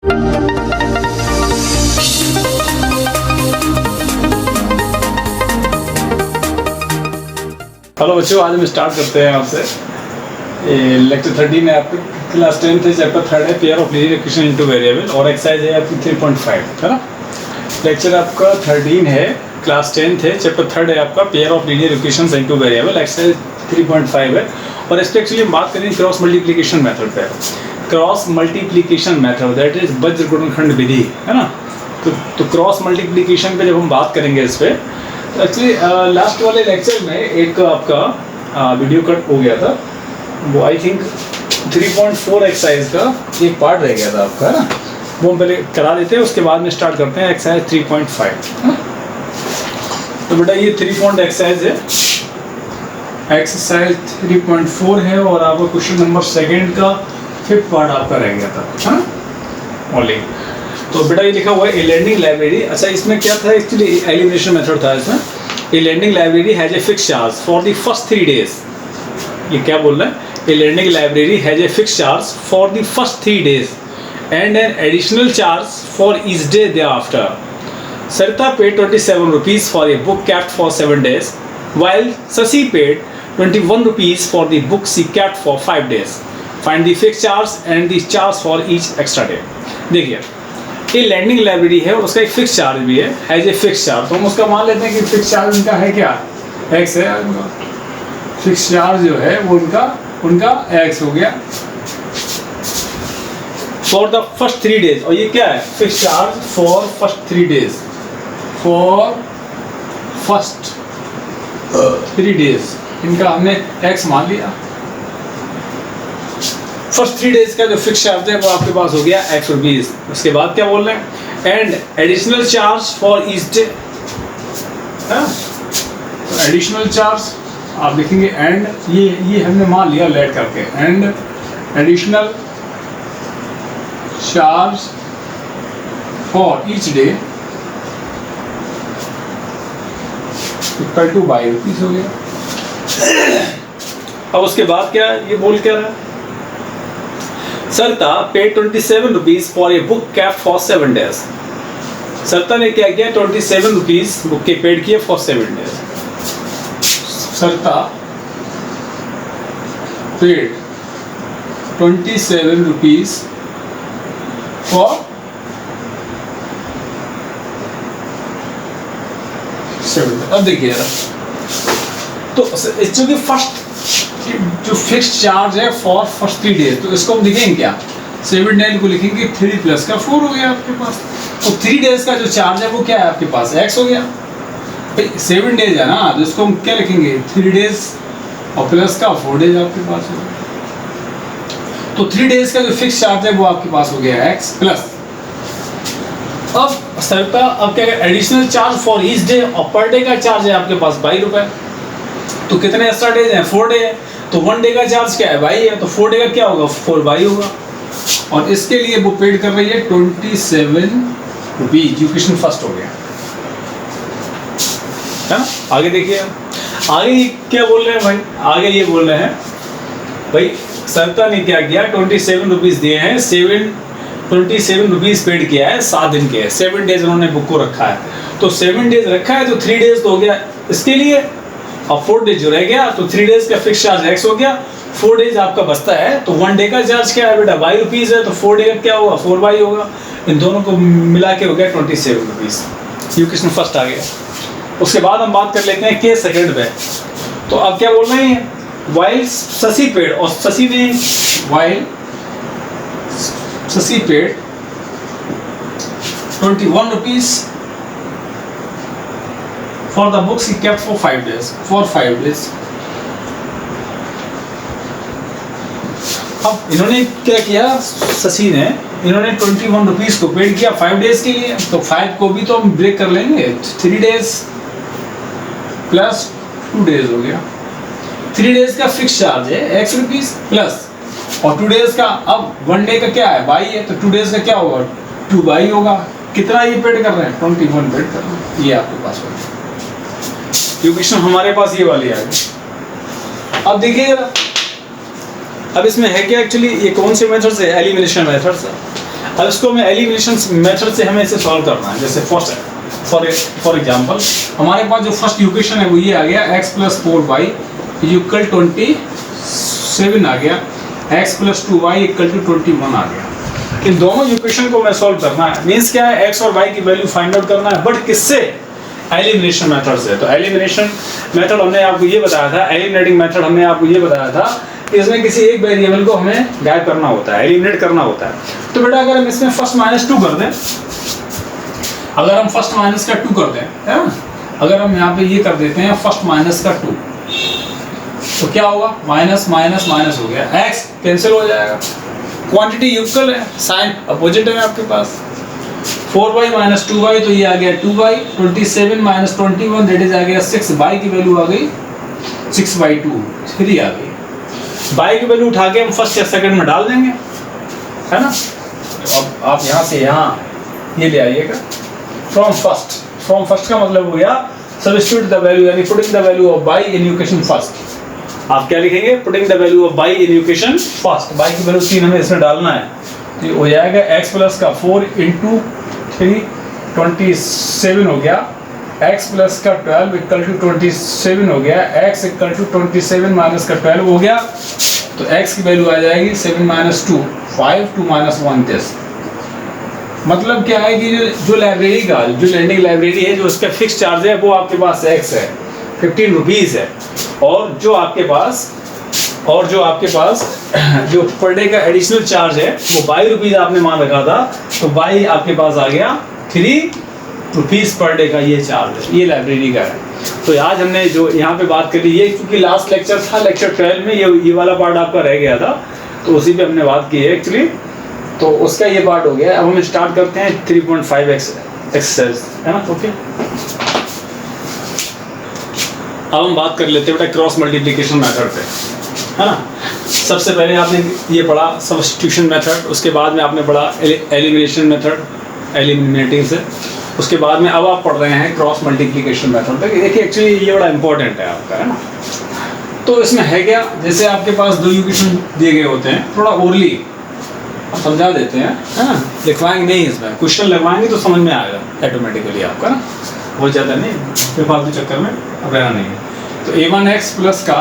Hello बच्चों, आज हम स्टार्ट करते हैं आपसे लेक्चर 13 है आपके क्लास 10th है, चैप्टर 3 है pair of linear equation into variable और एक्सरसाइज है आपकी 3.5 है ना। लेक्चर आपका 13 है, क्लास 10th है, चैप्टर 3 है आपका pair of linear equations into variable, exercise 3.5 है। और इस पर एक्चुअली हम बात करेंगे क्रॉस मल्टीप्लिकेशन मेथड पे। Cross multiplication method that is वज्र गुणनखंड विधि है ना। तो क्रॉस मल्टीप्लिकेशन पे जब हम बात करेंगे इस पर, तो एक्चुअली लास्ट वाले लेक्चर में एक आपका वीडियो कट हो गया था, वो आई थिंक 3.4 एक्सरसाइज का एक पार्ट रह गया था आपका, है ना। वो हम पहले करा देते हैं, उसके बाद में स्टार्ट करते हैं एक्सरसाइज 3.5। तो बेटा ये 3 पॉइंट एक्सरसाइज है, एक्सरसाइज 3.4 है और आपका क्वेश्चन नंबर 2 का 5th पार्ट आपका रह गया था, है ना ओनली। तो बेटा ये लिखा हुआ है ए लर्निंग लाइब्रेरी। अच्छा, इसमें क्या था एक्चुअली, एलिमिनेशन मेथड था इसमें। A learning library has a fix charge for the first 3 days. ये क्या बोल रहा है, a learning library has a fix charge for the first 3 days and an additional charge for each day thereafter. Sarita paid 27 rupees for a book kept for 7 days, while Sasi paid 21 rupees for the book she kept for 5 days. Find the fixed charge and the charge for each extra day. देखिए, ये landing library है और उसका एक fix charge भी है, has a fix charge. तो हम उसका मान लेते हैं कि फिक्स चार्ज उनका है क्या, एक्स है। फिक्स चार्ज जो है वो उनका एक्स हो गया फॉर द फर्स्ट 3 डेज। और ये क्या है, fix charge for first 3 days, for first 3 days इनका हमने एक्स मान लिया। फर्स्ट 3 डेज का जो फिक्स चार्ज है वो आपके पास हो गया एक्स रुपीज। उसके बाद क्या बोल रहे हैं, and additional charge for each day. Additional charge आप लिखेंगे एंड, ये हमने मान लिया लेट करके, and additional charge for each day equal to by rupees हो गया। अब उसके बाद क्या ये बोल क्या रहा है, सरता paid 27 rupees for a book kept for 7 days. सरता ने क्या किया, 27 rupees बुक के पेड किए for 7 days. सरता paid 27 rupees for 7 days. अब देखिए जरा, तो चूंकि फर्स्ट जो फिक्स चार्ज है फॉर फर्स्ट 3 डेज, तो इसको हम लिखेंगे क्या, 7 डेज को लिखेंगे 3 प्लस का 4 हो गया आपके पास। तो 3 डेज का जो चार्ज है वो क्या है आपके पास, एक्स हो गया भाई। 7 डेज है ना, तो इसको हम क्या लिखेंगे, 3 डेज और प्लस का 4 डेज आपके पास हो गया। तो 3 डेज का जो फिक्स चार्ज है वो आपके पास हो गया एक्स प्लस। अब सरता अब क्या, additional charge for each day, और पर डे का चार्ज है आपके पास 22 रुपए। तो कितने एक्स्ट्रा डेज हैं, 4 डे है, तो 1 डे का चार्ज क्या है, बाई है, तो 4 डे का क्या होगा, 4 बाई होगा। और इसके लिए वो पेड कर रही है 27 रुपीज। क्वेश्चन फर्स्ट हो गया है ना। आगे देखिए, आगे क्या बोल रहे हैं भाई, आगे ये बोल रहे हैं भाई सरता ने क्या किया, 27 रुपीज दिए हैं, 27 रुपीज पेड किया है 7 दिन के, 7 डेज उन्होंने बुक को रखा है। तो 7 डेज रखा है तो 3 डेज तो हो गया इसके लिए, और 4 डेज जो रह गया, तो 3 डेज का फिक्स चार्ज एक्स हो गया, 4 डेज आपका बचता है। तो 1 डे का चार्ज क्या है बेटा, बाई रुपीज है, तो 4 डे का क्या होगा, 4 बाई होगा। इन दोनों को मिला के हो गया 27 रुपीज। ये क्वेश्चन फर्स्ट आ गया। उसके बाद हम बात कर लेते हैं के सेकंड में। तो अब क्या बोल रहे हैं, वाइल शशि पेड, और शशि ने while Shashi paid 21 rupees for the books he kept for 5 days. अब इन्होंने क्या किया, शशि ने इन्होंने 21 रुपीज को पेड किया 5 डेज के लिए। तो 5 को भी तो हम ब्रेक कर लेंगे, 3 डेज प्लस 2 डेज हो गया। 3 डेज का फिक्स चार्ज है एक्स रुपीज प्लस, और 2 डेज का, अब 1 डे का क्या है, बाई है, तो 2 डेज का क्या होगा, 2 बाई होगा। कितना ये पेड कर रहे हैं, 21 पेड कर रहे हैं। ये आपके पास होगा, क्वेश्चन हमारे पास ये वाली आ गई। अब देखिए जरा, अब इसमें है क्या एक्चुअली, ये कौन से मेथड से, एलिमिनेशन मेथड से। अब इसको हमें एलिमिनेशन मेथड से हमें इसे सॉल्व करना है। जैसे फॉर एग्जांपल हमारे पास जो फर्स्ट इक्वेशन है वो ये आ गया x + 4y = 27 आ गया, x + 2y = 21 आ गया। इन दोनों इक्वेशन को मैं सॉल्व करना है, मींस क्या है, x और y की वैल्यू फाइंड आउट करना है, बट किससे? एलिमिनेशन मेथड से। तो एलिमिनेशन मेथड हमने आपको ये बताया था, एलिमिनेटिंग मेथड हमने आपको ये बताया था कि इसमें किसी एक वेरिएबल को हमें गायब करना होता है, एलिमिनेट करना होता है। तो बेटा अगर हम इसमें फर्स्ट -2 कर दें, अगर हम फर्स्ट माइनस का 2 कर दें, है ना, अगर हम यहाँ पे ये कर देते हैं फर्स्ट -2, तो क्या होगा? माइनस माइनस माइनस हो गया, x कैंसिल हो जाएगा, क्वांटिटी इक्वल है, साइन अपोजिट है आपके पास। 4y - 2y तो ये आ गया 2y, 27 - 21 दैट इज आ गया 6, y की वैल्यू आ गई 6/2, 3 आ गई। y की वैल्यू उठा के हम फर्स्ट या सेकंड में डाल देंगे, है ना। तो अब आप यहाँ से यहाँ ये ले आइएगा, फ्रॉम फर्स्ट का मतलब हो गया सब्स्टिट्यूट द वैल्यू, यानी putting the value of y in equation first. आप क्या लिखेंगे? Putting the value of y in equation first. y की वैल्यू 3 हमें इसमें डालना है, तो ये हो जाएगा x प्लस का 4 × 3 27 हो गया, x प्लस का 12 = 27 हो गया, x = 27 माइनस का 12 हो गया, तो x की वैल्यू आ जाएगी 7 - 2 5 2 - 1 10। मतलब क्या है कि जो लाइब्रेरी का जो लैंडिंग लाइब्रेरी है, जो उसका फिक्स चार्ज है वो आपके पास x है, 15 रुपीज़ है, और जो आपके पास जो पर डे का एडिशनल चार्ज है वो 22 रुपीज़ आपने मान रखा था, तो y आपके पास आ गया 3 रुपीज़ पर डे का ये चार्ज है, ये लाइब्रेरी का है। तो आज हमने जो यहाँ पे बात करी, ये क्योंकि लास्ट लेक्चर था, लेक्चर 12 में ये वाला पार्ट आपका रह गया था, तो उसी पे हमने बात की है एक्चुअली, तो उसका ये पार्ट हो गया। अब हम स्टार्ट करते हैं 3.5 एक्सरसाइज, है ना। ओके, अब हम बात कर लेते हैं बेटा क्रॉस मल्टीप्लिकेशन मेथड पे, है ना। सबसे पहले आपने ये पढ़ा सब्स्टिट्यूशन मेथड, उसके बाद में आपने पढ़ा एलिमिनेशन मेथड, एलिमिनेटिंग से, उसके बाद में अब आप पढ़ रहे हैं क्रॉस मल्टीप्लिकेशन मेथड। देखिए एक्चुअली ये बड़ा इंपॉर्टेंट है आपका, है ना। तो इसमें है क्या, जैसे आपके पास 2 इक्वेशन दिए गए होते हैं, थोड़ा ओरली समझा देते हैं, है ना, लिखवाएंगे नहीं, इसमें क्वेश्चन लगवाएंगे तो समझ में आएगा ऑटोमेटिकली आपका, ना, बहुत ज़्यादा नहीं, फिर फालतू चक्कर में अब रहना नहीं है। तो a1x प्लस का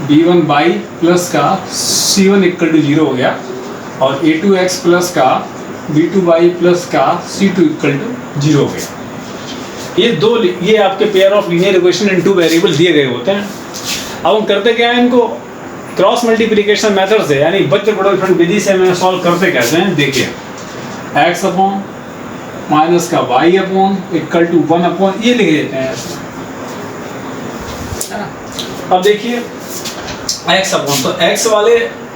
b1y प्लस का c1 = 0 हो गया, और a2x प्लस का b2y प्लस का c2 = 0 हो गया। ये आपके pair of linear equation in 2 variable दिए गए होते हैं। अब हम करते क्या है, इनको क्रॉस मल्टीप्लिकेशन मेथड से, यानी बच्चे प्रोडक्शन विधि से हमें सॉल्व करते कैसे हैं, देखिए x अपॉन माइनस का y अपॉन = 1 अपॉन ये लिख देते हैं, है ना। अब देखिए x अपॉन, तो x वाले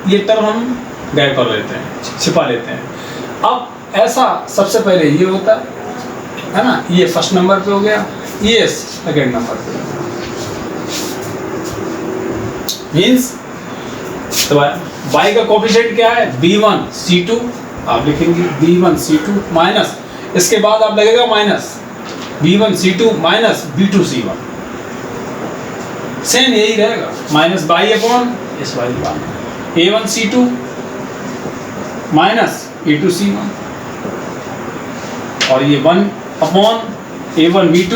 ये टर्म हम गायब कर लेते हैं, छिपा लेते हैं। अब ऐसा सबसे पहले ये होता है ना, ये फर्स्ट नंबर पे हो गया, ये सेकेंड नंबर पे, मीन्स तो y का कोफिशिएंट क्या है, b1 c2, आप लिखेंगे b1 c2 माइनस, इसके बाद आप लगेगा minus b1 c2 minus b2 c1, same यही रहेगा, माइनस y अपॉन इस वाली बात a1 c2 minus a2 c1, और ये 1 upon a1 b2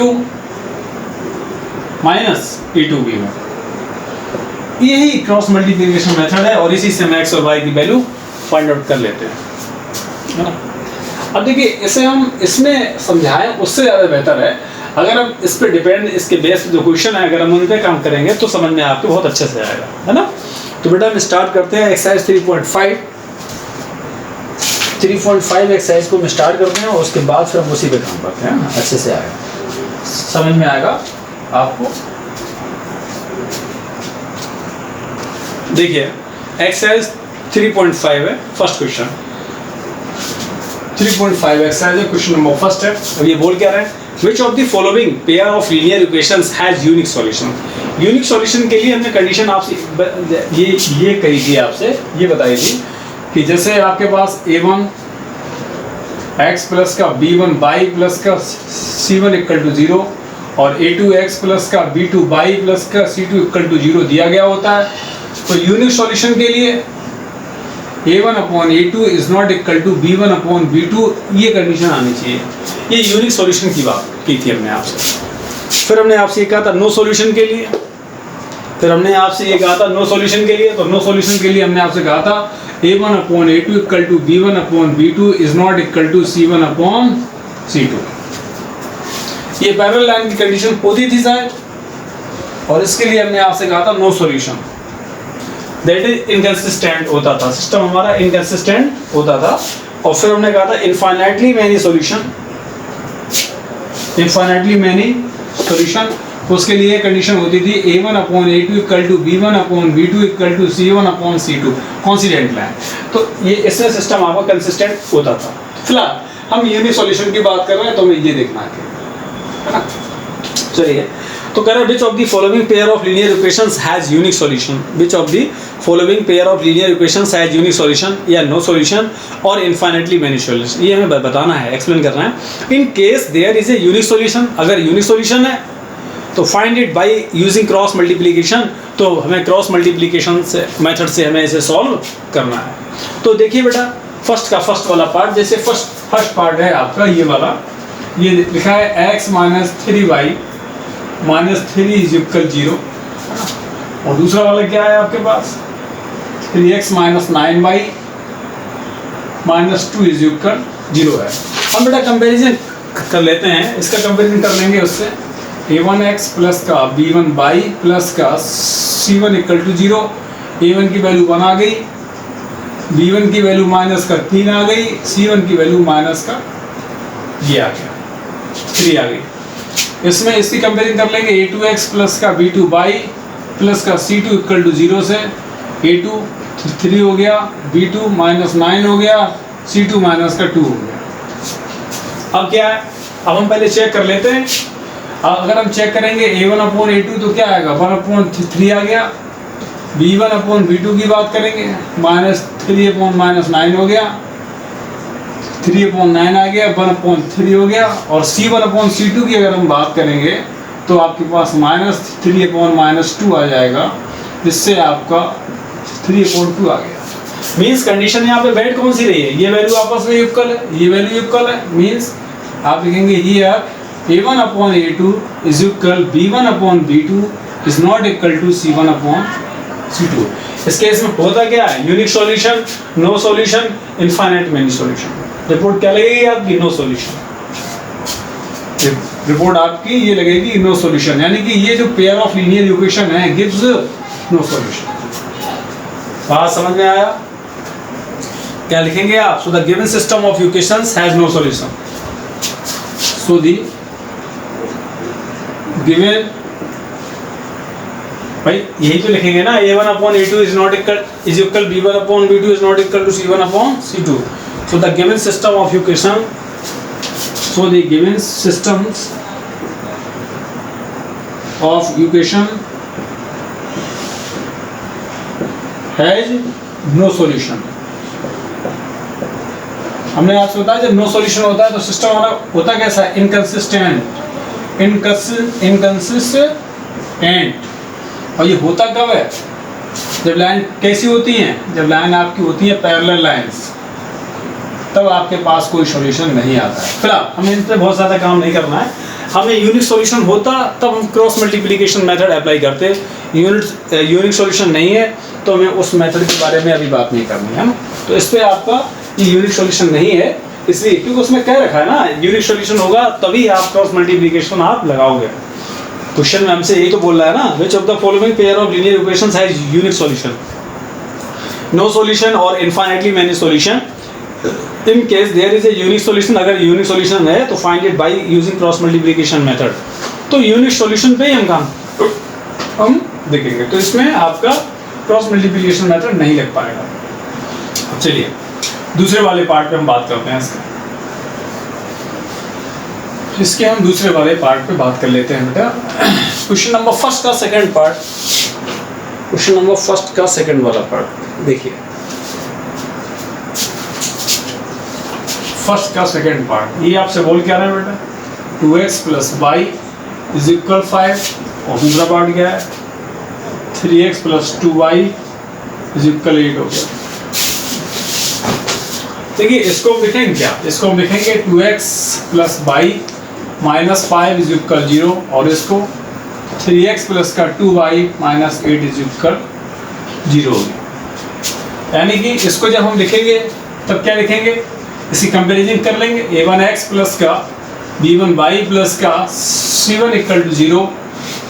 minus a2 b1। यही क्रॉस मल्टीप्लिकेशन मेथड है, और इसी से हम x और y की वैल्यू फाइंड आउट कर लेते हैं। अब देखिए इसे हम इसमें समझाएं उससे ज़्यादा बेहतर है अगर हम इस पे डिपेंड, इसके बेस जो क्वेश्चन है अगर हम उन पे काम करेंगे तो समझ में आपको बहुत अच्छे से आएगा, है ना। तो बेटा हम स्टार्ट करते हैं एक्सरसाइज 3.5 एक्सरसाइज को हम स्टार्ट करते हैं, और उसके बाद फिर हम उसी पे काम करते हैं, अच्छे से आएगा, समझ में आएगा आपको। देखिए एक्सरसाइज 3.5 है, फर्स्ट क्वेश्चन 3.5 एक्सरसाइज है, क्वेश्चन नंबर फर्स्ट है, और ये बोल क्या रहा है, which of the following pair of linear equations has unique solution। Unique solution के लिए हमने कंडीशन आपसे ये कही थी, आपसे ये बताई थी कि जैसे आपके पास a1 x प्लस का b1 y प्लस का c1 = 0 और a2 x प्लस का b2 y प्लस का c2 = 0 दिया गया होता है। तो यूनिक सॉल्यूशन के लिए a1 upon a2 is not equal to b1 upon b2, ये कंडीशन आनी चाहिए। ये यूनिक सॉल्यूशन की बात की थी हमने आपसे। फिर हमने आपसे ये कहा था नो सॉल्यूशन के लिए, फिर हमने आपसे ये कहा था नो सॉल्यूशन के लिए, तो नो सॉल्यूशन के लिए हमने आपसे कहा था a1 upon a2 equal to b1 upon b2 is not equal to c1 upon c2। ये पैरेलल लाइन की कंडीशन होती थी शायद, और इसके लिए हमने आपसे कहा था no solution, that is inconsistent होता था, सिस्टम हमारा इनकंसिस्टेंट होता था। और फिर हमने कहा था infinitely many solution, infinitely many solution, उसके लिए कंडीशन होती थी a1 upon a2 equal to b1 upon b2 equal to c1 upon c2, coincident line. तो ये इससे सिस्टम आपका कंसिस्टेंट होता था। फिलहाल हम यूनिक सॉल्यूशन की बात कर रहे हैं, तो हमें ये देखना है ना। चलिए, तो कह रहा है which of the following pair of linear equations has unique solution, which of the following pair of linear equations has unique solution या नो सॉल्यूशन और इनफाइनाइटली मेनी सॉल्यूशन, ये हमें बताना है, एक्सप्लेन करना है। In case there is a unique solution, अगर unique solution है तो find it by using cross multiplication, तो हमें क्रॉस मल्टीप्लिकेशन से मेथड से हमें इसे सॉल्व करना है। तो देखिए बेटा, फर्स्ट वाला पार्ट, जैसे फर्स्ट पार्ट है आपका ये वाला, ये लिखा है x minus 3y minus 3 is equal 0, और दूसरा वाला क्या है आपके पास 3x minus 9y minus 2 is equal 0 है। हम बेटा कंपेरिजन कर लेते हैं, इसका कंपेरिजन कर लेंगे उससे, a1x प्लस का b1y प्लस का c1 इक्वल टू 0, a1 की वैल्यू 1 आ गई, b1 की वैल्यू माइनस का 3 आ गई, c1 की वैल्यू माइनस का ये आ गया 3 आ गई। इसमें इसकी कंपेरिजन कर लेंगे a2x प्लस का b2y प्लस का c2 इक्वल टू 0 से, a2 3 हो गया, b2 माइनस 9 हो गया, c2 माइनस का 2 हो गया। अब क्या है, अब हम पहले चेक कर लेते हैं। अगर हम चेक करेंगे a1 अपॉन a2 तो क्या आएगा 1 अपॉन 3 आ गया, b1 अपॉन b2 की बात करेंगे माइनस 3 अपॉन माइनस 9 हो गया, 3 अपॉन 9 आ गया, 1 अपॉन 3 हो गया, और c1 अपॉन c2 की अगर हम बात करेंगे तो आपके पास माइनस 3 अपॉन माइनस 2 आ जाएगा, जिससे आपका 3 अपॉन 2 आ गया। मीन्स कंडीशन यहाँ पे बैठ कौन सी रही है, ये वैल्यू आपस में इक्वल है, ये वैल्यू इक्वल है, मीन्स आप लिखेंगे here a1 upon a2 is equal b1 upon b2 is not equal to c1 upon c2। इस केस में होता क्या है, unique solution, no solution, infinite many solution. Report क्या लगेगी आपकी, नो सॉल्यूशन। रिपोर्ट आपकी ये लगेगी नो सॉल्यूशन, यानी कि ये जो पेयर ऑफ लीनियर इक्वेशन है गिव्स नो सॉल्यूशन। बात समझ में आया? क्या लिखेंगे आप, so the given system of equations has no solution. So the given, भाई यही तो लिखेंगे ना, a1 upon a2 is not equal b1 upon b2 is not equal to c1 upon c2। So the given system of equation, so the given systems of equation has no solution. हमने आपसे बताया जब no solution होता है तो system हमारा होता कैसा है, इनकंसिस्टेंट, इनकंसिस्टेंट। और ये होता कब है, जब लाइन कैसी होती हैं, जब लाइन आपकी होती है पैरेलल लाइंस, तब आपके पास कोई सॉल्यूशन नहीं आता है। फिलहाल हमें इन पर बहुत ज़्यादा काम नहीं करना है, हमें यूनिक सॉल्यूशन होता तब हम क्रॉस मल्टीप्लिकेशन मेथड अप्लाई करते, यूनिक सॉल्यूशन नहीं है तो हमें उस मेथड के बारे में अभी बात नहीं करनी है ना। तो इस पर आपका ये यूनिक सॉल्यूशन नहीं है, इसलिए क्योंकि उसमें क्या रखा है ना, यूनिक सॉल्यूशन होगा तभी आप क्रॉस मल्टीप्लिकेशन आप लगाओगे। क्वेश्चन में हमसे यही तो बोल रहा है ना, which of the following pair of linear equations has unique solution, no solution और infinitely many solution. In case there is a unique solution, अगर यूनिक सॉल्यूशन है तो find it by using cross multiplication method. तो unique solution पे ही हम देखेंगे, तो इसमें आपका क्रॉस मल्टीप्लिकेशन मेथड नहीं लग पाएगा। चलिए दूसरे वाले पार्ट पे हम बात करते हैं इसके हम दूसरे वाले पार्ट पे बात कर लेते हैं बेटा। क्वेश्चन नंबर फर्स्ट का second part, question number first का सेकंड वाला पार्ट देखिए, फर्स्ट का सेकंड पार्ट ये आपसे बोल क्या रहा है बेटा, 2x plus y is equal 5, और दूसरा पार्ट क्या है 3x plus 2y is equal 8 हो गया। देखिए इसको लिखेंगे क्या, इसको लिखेंगे 2x plus y minus 5 is equal 0, और इसको 3x प्लस का 2y माइनस 8 इज इक्वल 0 होगी। यानी कि इसको जब हम लिखेंगे तब क्या लिखेंगे, इसी कंपेरिजन कर लेंगे, a1x प्लस का b1y प्लस का c1 इक्वल टू 0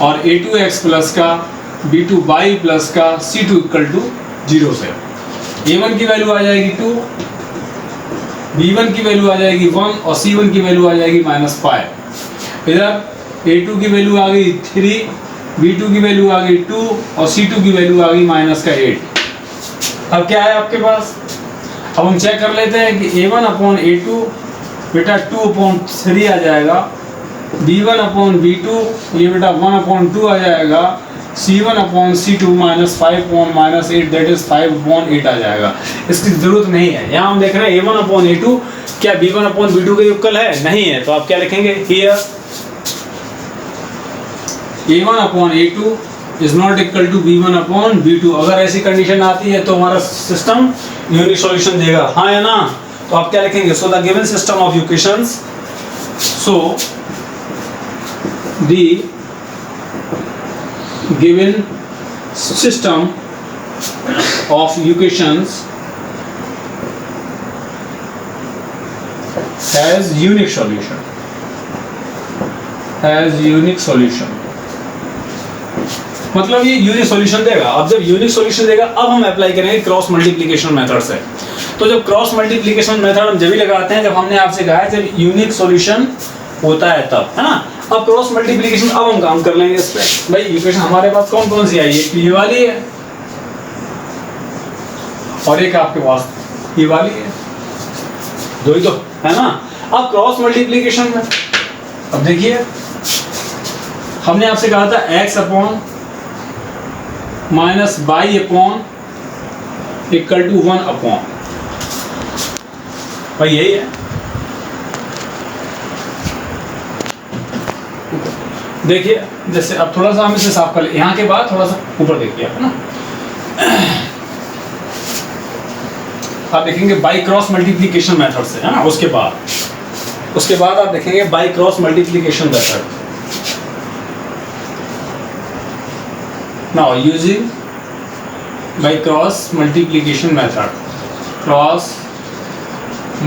और a2x प्लस का b2y प्लस का c2 इक्वल टू 0 से a1 की वैल्यू आ जाएगी 2, b1 की वैल्यू आ जाएगी 1 और c1 की वैल्यू आ जाएगी -5। इधर a2 की वैल्यू आ गई 3, b2 की वैल्यू आ गई 2 और c2 की वैल्यू आ गई -8। अब क्या है आपके पास, अब हम चेक कर लेते हैं कि a1 अपॉन a2 बेटा 2 अपॉन 3 आ जाएगा, b1 अपॉन b2 ये बेटा 1 अपॉन 2 आ जाएगा, c1 upon c2 minus 5 upon minus 8 that is 5 upon 8 आ जाएगा। इसकी जरूरत नहीं है, यहाँ हम देख रहे हैं a1 अपॉन a2 क्या b1 अपॉन b2 के इक्वल है, नहीं है, तो आप क्या लिखेंगे here a1 upon a2 is not equal to b1 upon b2। अगर ऐसी कंडीशन आती है तो हमारा सिस्टम यूनिक सॉल्यूशन देगा, हाँ या ना, तो आप क्या लिखेंगे, सो the given system of equations, so the given system of equations has unique solution, has unique solution, मतलब ये यूनिक सॉल्यूशन देगा। अब जब यूनिक सॉल्यूशन देगा अब हम अप्लाई करेंगे क्रॉस मल्टीप्लिकेशन मेथड से। तो जब क्रॉस मल्टीप्लिकेशन मेथड हम जब भी लगाते हैं जब हमने आपसे कहा है जब यूनिक सॉल्यूशन होता है तब, है ना। अब क्रॉस मल्टीप्लिकेशन अब हम काम कर लेंगे इस पे। भाई इक्वेशन हमारे पास कौन कौन सी आई है, ये वाली है और एक आपके पास ये वाली है, दो ही तो है ना। अब क्रॉस मल्टीप्लिकेशन में अब देखिए हमने आपसे कहा था x upon minus y upon equal to 1 upon, भाई यही है। देखिए जैसे अब थोड़ा सा हम इसे साफ कर ले, यहाँ के बाद थोड़ा सा ऊपर देखिए आप, है ना। आप देखेंगे बाई क्रॉस मल्टीप्लिकेशन मेथड से, है ना। उसके बाद आप देखेंगे by cross multiplication method. Now using by cross multiplication method, cross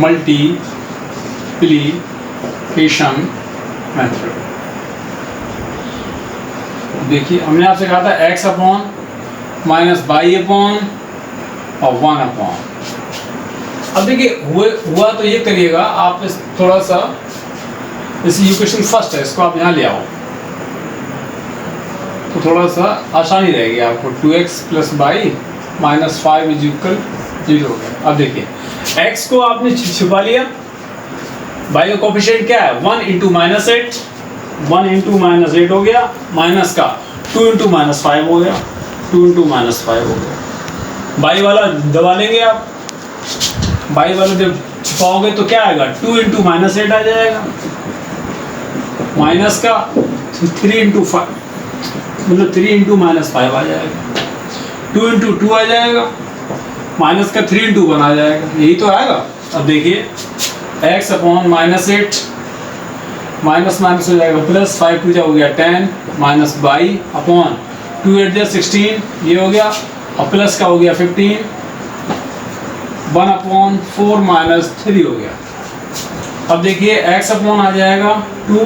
multiplication method। देखिए हमने आपसे कहा था x upon minus y upon और 1 अपॉन। अब देखिए हुआ तो ये करिएगा आप इस थोड़ा सा इस इक्वेशन फर्स्ट है इसको आप यहाँ ले आओ तो थोड़ा सा आसानी रहेगी आपको। 2x plus by minus 5 is equal 0 हो गया। अब देखिए x को आपने छुपा लिया, बाई का कोफिशिएंट क्या है 1 इंटू माइनस 8, 1 इंटू माइनस 8 हो गया, माइनस का 2 इंटू माइनस 5 हो गया, 2 इंटू माइनस 5 हो गया। बाई वाला दबा लेंगे आप, बाई वाला जब छुपाओगे तो क्या आएगा 2 इंटू माइनस 8 आ जाएगा, माइनस का 3 इंटू 5 मतलब 3 इंटू माइनस 5 आ जाएगा, 2 इंटू 2 आ जाएगा, माइनस का 3 इंटू 1 आ जाएगा, यही तो आएगा। अब देखिए x upon minus 8 minus minus हो जाएगा प्लस, 5 टू जा हो गया 10 माइनस बाई अपॉन 2 8 जा 16 ये हो गया और प्लस का हो गया 15, 1 अपॉन 4 माइनस 3 हो गया। अब देखिए x अपॉन आ जाएगा 2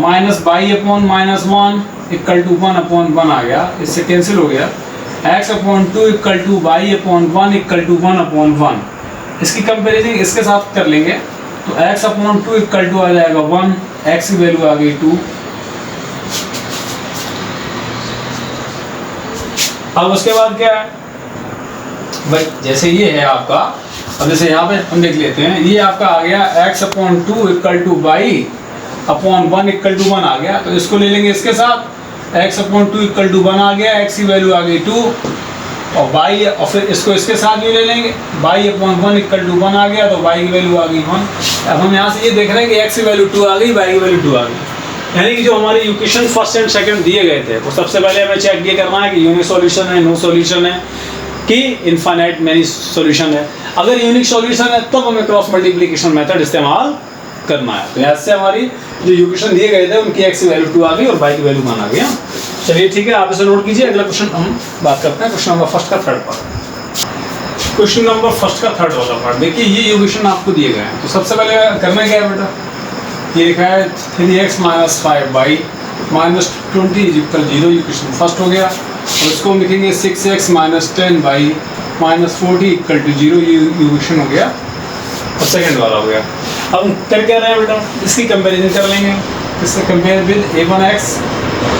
minus y upon minus 1 equal to 1 upon 1 आ गया, इससे कैंसिल हो गया। x upon 2 equal to y upon 1 equal to 1 upon 1। इसकी कंपेरिजन इसके साथ कर लेंगे तो x अपॉन 2 इक्वल टू आ जाएगा 1, x की वैल्यू आ गई 2। अब उसके बाद क्या है भाई, जैसे ये है आपका, अब जैसे यहाँ पे हम देख लेते हैं ये आपका आ गया x upon 2 equal to y upon 1 equal to 1 आ गया, तो इसको ले लेंगे इसके साथ, x अपॉन 2 इक्वल टू 1 आ गया, x की वैल्यू आ गई 2 और बाई, और फिर इसको इसके साथ भी ले लेंगे, बाई अपॉन 1 इक्वल टू 1 आ गया तो बाई की वैल्यू आ गई 1। अब हम यहाँ से ये देख रहे हैं कि x की वैल्यू 2 आ गई, बाई की वैल्यू 2 आ गई। यानी कि जो हमारे इक्वेशन फर्स्ट एंड सेकंड दिए गए थे वो सबसे पहले हमें चेक ये करना है कि यूनिक सॉल्यूशन है, नो सॉल्यूशन है। कि इनफाइनाइट मैनी सॉल्यूशन है। अगर यूनिक सॉल्यूशन है तब हमें क्रॉस मल्टीप्लिकेशन मेथड इस्तेमाल करना है। तो ऐसे हमारी जो इक्वेशन दिए गए थे उनकी x की वैल्यू 2 आ गई और y की वैल्यू 1 आ गई। चलिए ठीक है, आप इसे नोट कीजिए। अगला क्वेश्चन हम बात करते हैं क्वेश्चन नंबर फर्स्ट का third part. Question number first का थर्ड वाला पार्ट देखिए, ये इक्वेशन आपको दिए गए हैं। तो सबसे पहले करना क्या है बेटा, ये लिखा है 3x - 5y - 20 = 0 इक्वेशन फर्स्ट हो गया। और इसको हम लिखेंगे 6x - 10y - 40 = 0 ये इक्वेशन हो गया और सेकंड वाला हो गया। अब हम कर क्या रहे हैं बेटा, इसकी कंपैरिजन कर लेंगे। इससे compare with a1x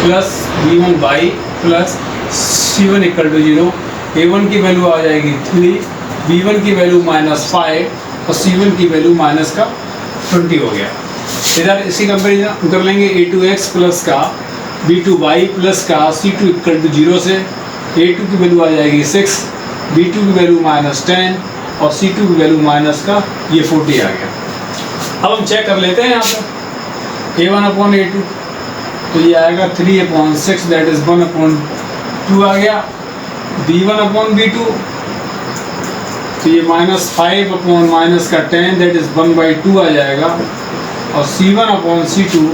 + b1y + c1 = 0। a1 की वैल्यू आ जाएगी 3, b1 की वैल्यू -5 और c1 की वैल्यू -20 हो गया। इधर इसी कंपेरिजन कर लेंगे a2x + का b2y + का c2 = 0 से a2 की वैल्यू आ जाएगी 6, b2 की वैल्यू -10 और c2 की वैल्यू -40 आ गया। अब हम चेक कर लेते हैं यहाँ पर a1/a2, तो ये आएगा 3/6 दैट इज 1/2 आ गया। b1/b2 तो ये -5/-10 दैट इज 1/2 आ जाएगा। और c1/c2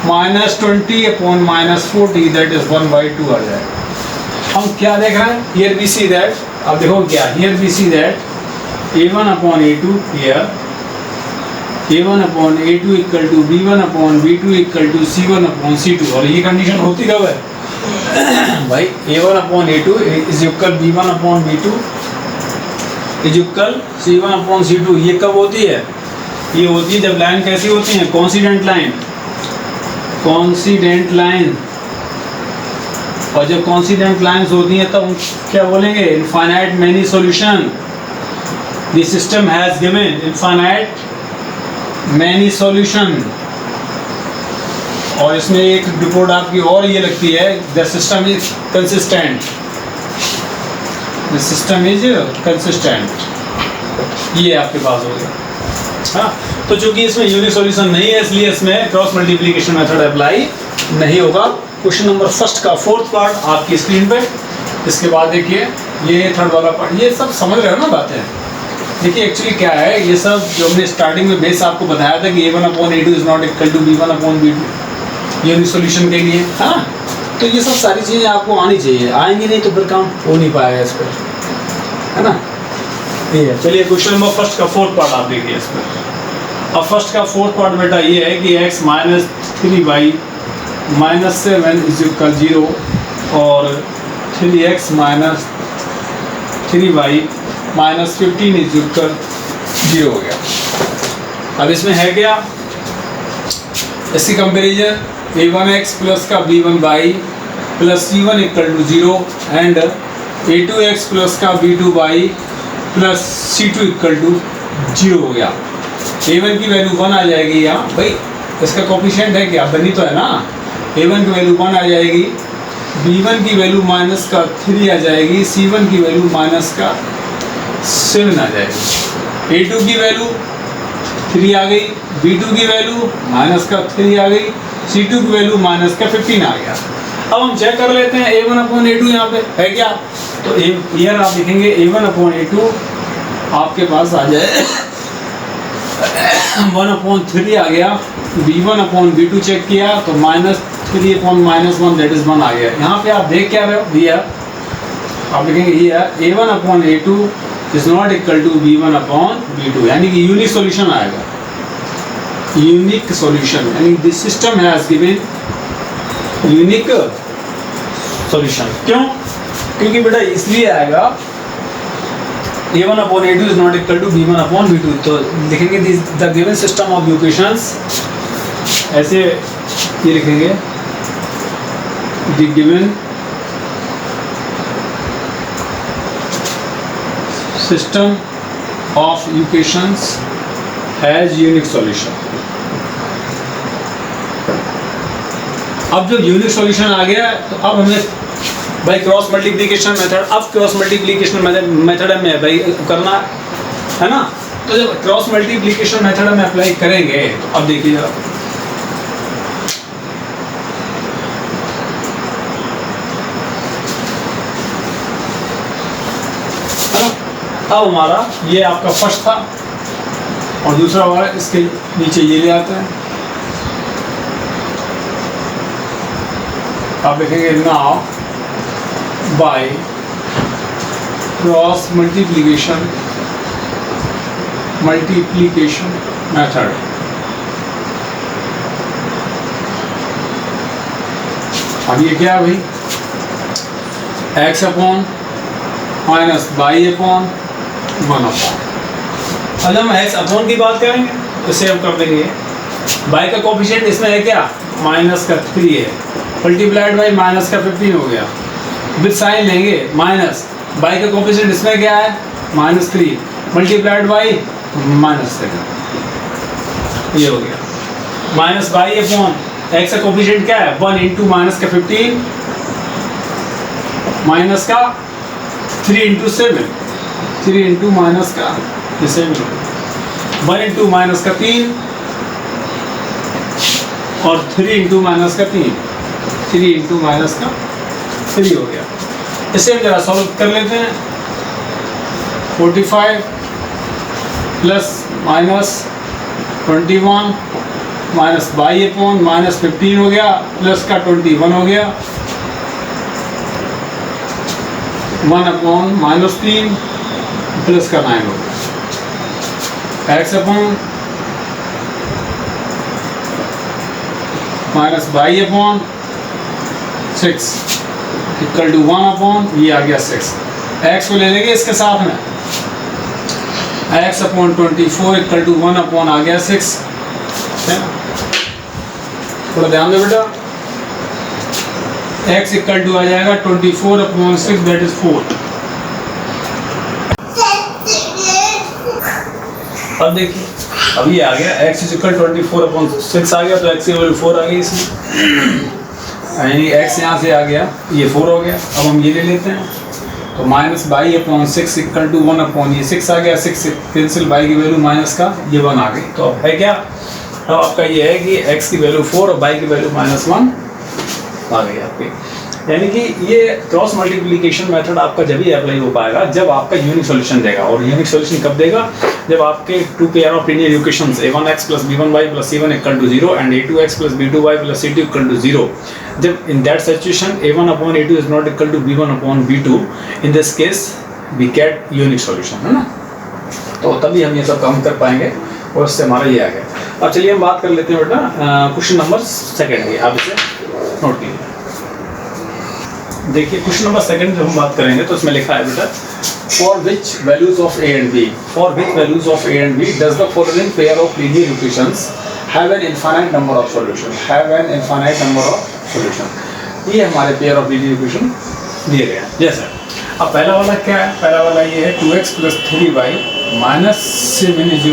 -20/-40 दैट इज 1/2 आ जाएगा। हम क्या देख रहे हैं, हियर वी सी दैट, अब देखो क्या, here we see that a1/a2 here a1/a2 = b1/b2 = c1/c2। और ये कंडीशन होती कब है भाई, a1/a2 = b1/b2 = c1/c2। ये कब होती है, ये होती है जब लाइन कैसी होती है, कॉन्सिडेंट लाइन, कॉन्सिडेंट लाइन। और जब कॉन्सिडेंट लाइंस होती हैं तब हम क्या बोलेंगे, infinite many solution. The system has given infinite many solution. और इसमें एक रिपोर्ट आपकी और ये लगती है, the system is consistent, the system is consistent. ये आपके पास हो गया। हाँ, तो चूंकि इसमें यूनिक सॉल्यूशन नहीं है इसलिए इसमें क्रॉस मल्टीप्लिकेशन मेथड अप्लाई नहीं होगा। क्वेश्चन नंबर फर्स्ट का फोर्थ पार्ट आपकी स्क्रीन पे। इसके बाद देखिए ये थर्ड वाला पार्ट, ये सब समझ रहे हो ना बातें। देखिए एक्चुअली क्या है, ये सब जो हमने स्टार्टिंग में बेस आपको बताया था कि a1/a2 is not equal to b1/b2 unique solution के लिए। हाँ, तो ये सब सारी चीज़ें आपको आनी चाहिए, आएंगी नहीं तो फिर काम हो नहीं पाएगा इस पर, है ना। ये है, चलिए क्वेश्चन नंबर फर्स्ट का फोर्थ पार्ट आप देखिए इस पर। अब फर्स्ट का फोर्थ पार्ट बेटा ये है कि x - 3y - 7 = 0 और 3x - 3y - 15 = 0 हो गया। अब इसमें है क्या, इसकी कंपेरिजन a1x + का b1y + c1 = 0 एंड a2x + का b2y + c2 = 0 हो गया। a1 की वैल्यू 1 आ जाएगी, यहाँ भाई इसका कोफिशिएंट है क्या, बनी तो है ना। a1 की वैल्यू 1 आ जाएगी, b1 की वैल्यू -3 आ जाएगी, c1 की वैल्यू -7 आ जाएगी। a2 की वैल्यू 3 आ गई, b2 की वैल्यू -3 आ गई, c2 की वैल्यू -15 आ गया। अब हम चेक कर लेते हैं a1/a2 यहाँ पे है क्या। तो ईयर आप लिखेंगे a1/a2 आपके पास आ जाए 1/3 आ गया। b1/b2 चेक किया तो -3/-1 दैट इज 1 आ गया। यहाँ पे आप देख क्या रहे हो, हियर आप लिखेंगे here a1/a2 is not equal to b1/b2, यानी कि यूनिक सॉल्यूशन आएगा। यूनिक सॉल्यूशन यानी this system has given unique solution. क्यों, क्योंकि बेटा इसलिए आएगा a1/a2 is not equal to b1/b2। तो लिखेंगे the given system of equations, ऐसे ये लिखेंगे the given system of equations has unique solution. अब जब यूनिक सॉल्यूशन आ गया तो अब हमें भाई क्रॉस मल्टीप्लिकेशन मेथड, अब क्रॉस मल्टीप्लिकेशन मेथड में भाई करना है ना। तो जब क्रॉस मल्टीप्लिकेशन मेथड में अप्लाई करेंगे तो अब देखिए जरा, अब हमारा ये आपका फर्स्ट था और दूसरा वाला इसके नीचे ये ले आता है। आप लिखेंगे now by cross multiplication method अब ये क्या है भाई, x upon minus y upon 1 upon. अब हम x अपॉन की बात करेंगे तो इसे हम कर देंगे, बाई का कोफिशिएंट इसमें है क्या, माइनस का 3 है, मल्टीप्लाइड बाई माइनस का 15 हो गया, विद साइन लेंगे माइनस, बाई का कोफिशिएंट इसमें क्या है -3 मल्टीप्लाइड बाई माइनस 3, ये हो गया माइनस बाई अपॉन x का कोफिशिएंट क्या है 1 इंटू माइनस का 15 माइनस का 3 इंटू 7, 3 इंटू माइनस का 7, 1 इंटू माइनस का 3 और 3 इंटू माइनस का 3, 3 इंटू माइनस का 3 हो गया। इसे हम जरा सॉल्व कर लेते हैं। 45 plus minus 21 minus y upon minus 15 हो गया, प्लस का 21 हो गया, 1 अपॉन माइनस 3 प्लस का 9 हो गया, x upon minus y upon 6 equal to 1 upon ये आ गया 6, x को ले लेंगे इसके साथ में, x upon 24 equal to 1 upon आ गया 6, है ना, थोड़ा ध्यान दो बेटा, x इक्वल टू आ जाएगा 24 अपॉन 6 दैट इज 4। अब देखिए अब ये आ गया x इज इक्वल 24 अपॉन 6 आ गया, तो x की वैल्यू 4 आ गई इसमें, यानी x यहाँ से आ गया ये 4 हो गया। अब हम ये ले लेते हैं, तो minus y upon 6 equal to 1 upon ये 6 आ गया, 6 कैंसिल, बाई की वैल्यू माइनस का ये 1 आ गई। तो अब है क्या, अब आपका ये है कि x की वैल्यू 4 और बाई की वैल्यू -1 आ गई आपकी, यानी कि ये क्रॉस मल्टीप्लिकेशन मेथड आपका जब ही अप्लाई हो पाएगा जब आपका यूनिक सॉल्यूशन देगा। और यूनिक सॉल्यूशन कब देगा, जब आपके two pair of linear equations a1x + b1y + c1 = 0 and a2x + b2y + c2 = 0, जब in that situation a1 upon a2 is not equal to b1 upon b2, in this case we get unique solution, है ना। तो तभी हम ये सब काम कर पाएंगे और इससे हमारा ये आ गया। अब चलिए हम बात कर लेते हैं बेटा क्वेश्चन नंबर 2 की, आप इसे नोट कीजिए। देखिए क्वेश्चन नंबर 2 जब हम बात करेंगे तो इसमें लिखा है बेटा, for which values of a and b, for which values of a and b does the following pair of linear equations have an infinite number of solution, have an infinite number of solution. ये हमारे pair of linear equation दिए गए हैं। जैसे अब पहला वाला क्या है, पहला वाला ये है 2x + 3y - 7 =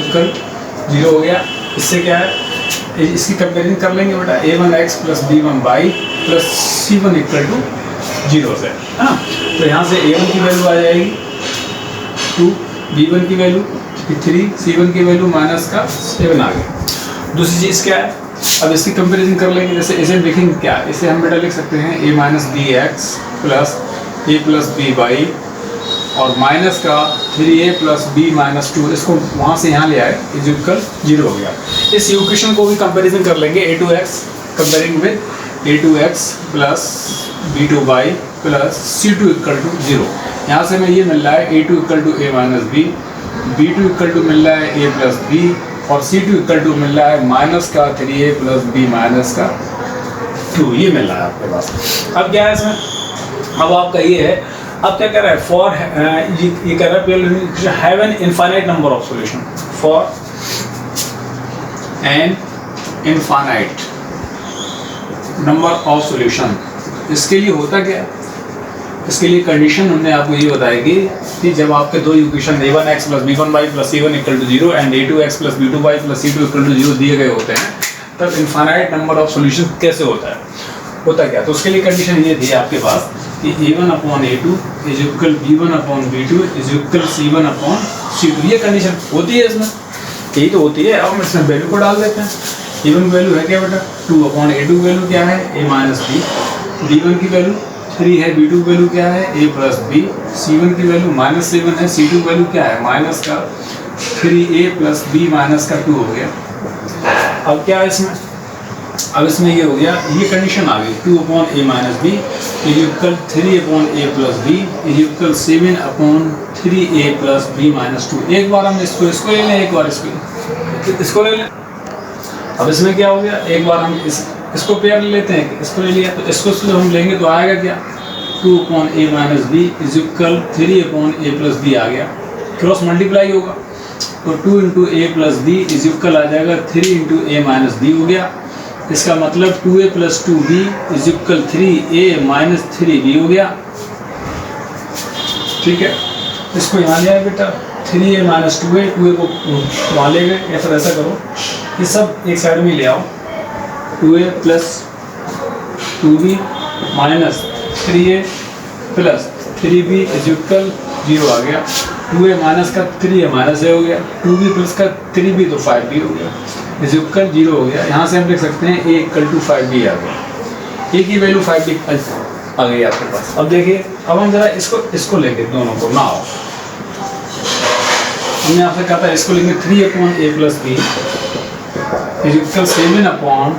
0 हो गया। इससे क्या है, इसकी कंपेरिजन कर लेंगे बेटा, a1x + b1y + c1 = 0 से, है ना। तो यहाँ से a1 की वैल्यू आ जाएगी 2, b1 की वैल्यू 3, c1 की वैल्यू -7 आ गई। दूसरी चीज़ क्या है, अब इसकी कंपैरिजन कर लेंगे। जैसे इसे देखेंगे क्या, इसे हम बेटा लिख सकते हैं a - bx + a + by और माइनस का 3a + b - 2, इसको वहाँ से यहाँ ले आए, = 0 हो गया। इस इक्वेशन को भी कंपैरिजन कर लेंगे, a2x comparing with a2x + b2y + c2 = 0। यहाँ से हमें ये मिल रहा है a2 = a - b, b2 = मिल रहा है a + b और c2 = मिल रहा है माइनस का 3a + b - 2, ये मिल रहा है आपके पास। अब क्या है इसमें, अब आपका ये है, अब क्या कर रहा है, फॉर ये कर रहा है have an infinite number of solution, for an infinite number of solution. इसके लिए होता क्या है, इसके लिए कंडीशन हमने आपको ये बताएगी कि जब आपके दो equation a1x + b1y + c1 = 0 and a2x + b2y + c2 = 0 दिए गए होते हैं, तब इनफाइनाइट नंबर ऑफ सॉल्यूशन कैसे होता है, होता क्या। तो उसके लिए कंडीशन ये थी आपके पास कि a1 upon a2 = b1 upon b2 = c1 upon c2, ये कंडीशन होती है इसमें, यही तो होती है। अब हम इसमें वैल्यू को डाल देते हैं। a1 की वैल्यू है क्या बेटा 2 upon a2 की वैल्यू क्या है a - b, b1 की वैल्यू 3 है, B2 की वैल्यू क्या है a प्लस बी, C1 की वैल्यू -7 है, C2 की वैल्यू क्या है माइनस का 3a प्लस बी माइनस का 2 हो गया। अब क्या है इसमें, अब इसमें ये हो गया, ये कंडीशन आ गई 2 upon a minus B is equal 3 upon a plus B is equal 7 upon 3a plus b minus 2। एक बार हम इसको ले लें, एक बार इसको ले लें। अब इसमें क्या हो गया, एक बार हम इसको पेयर ले लेते हैं, इसको ले लिया तो इसको हम लेंगे तो आएगा क्या 2 upon a minus B is equal 3 upon a plus B आ गया, क्रॉस मल्टीप्लाई होगा तो 2 into a plus B is equal आ जाएगा 3 इंटू a माइनस बी हो गया। इसका मतलब 2a plus 2b is equal 3a minus 3b हो गया। ठीक है, इसको यहाँ ले आए बेटा, 3a माइनस 2a को वहाँ ले गए, या फिर ऐसा करो ये सब एक साइड में ले आओ, 2a plus 2b minus 3a plus 3b is equal 0 आ गया। 2a माइनस का 3a माइनस a हो गया, 2b प्लस का 3b तो 5b हो गया, इज इक्वल 0 हो गया। यहाँ से हम लिख सकते हैं a इक्वल टू 5b आ गया, a की वैल्यू 5b आ गई आपके पास। अब देखिए, अब हम जरा इसको लेंगे, दोनों को ना हो, हमने आपसे कहा था इसको लेंगे 3 upon a plus B is equal 7 upon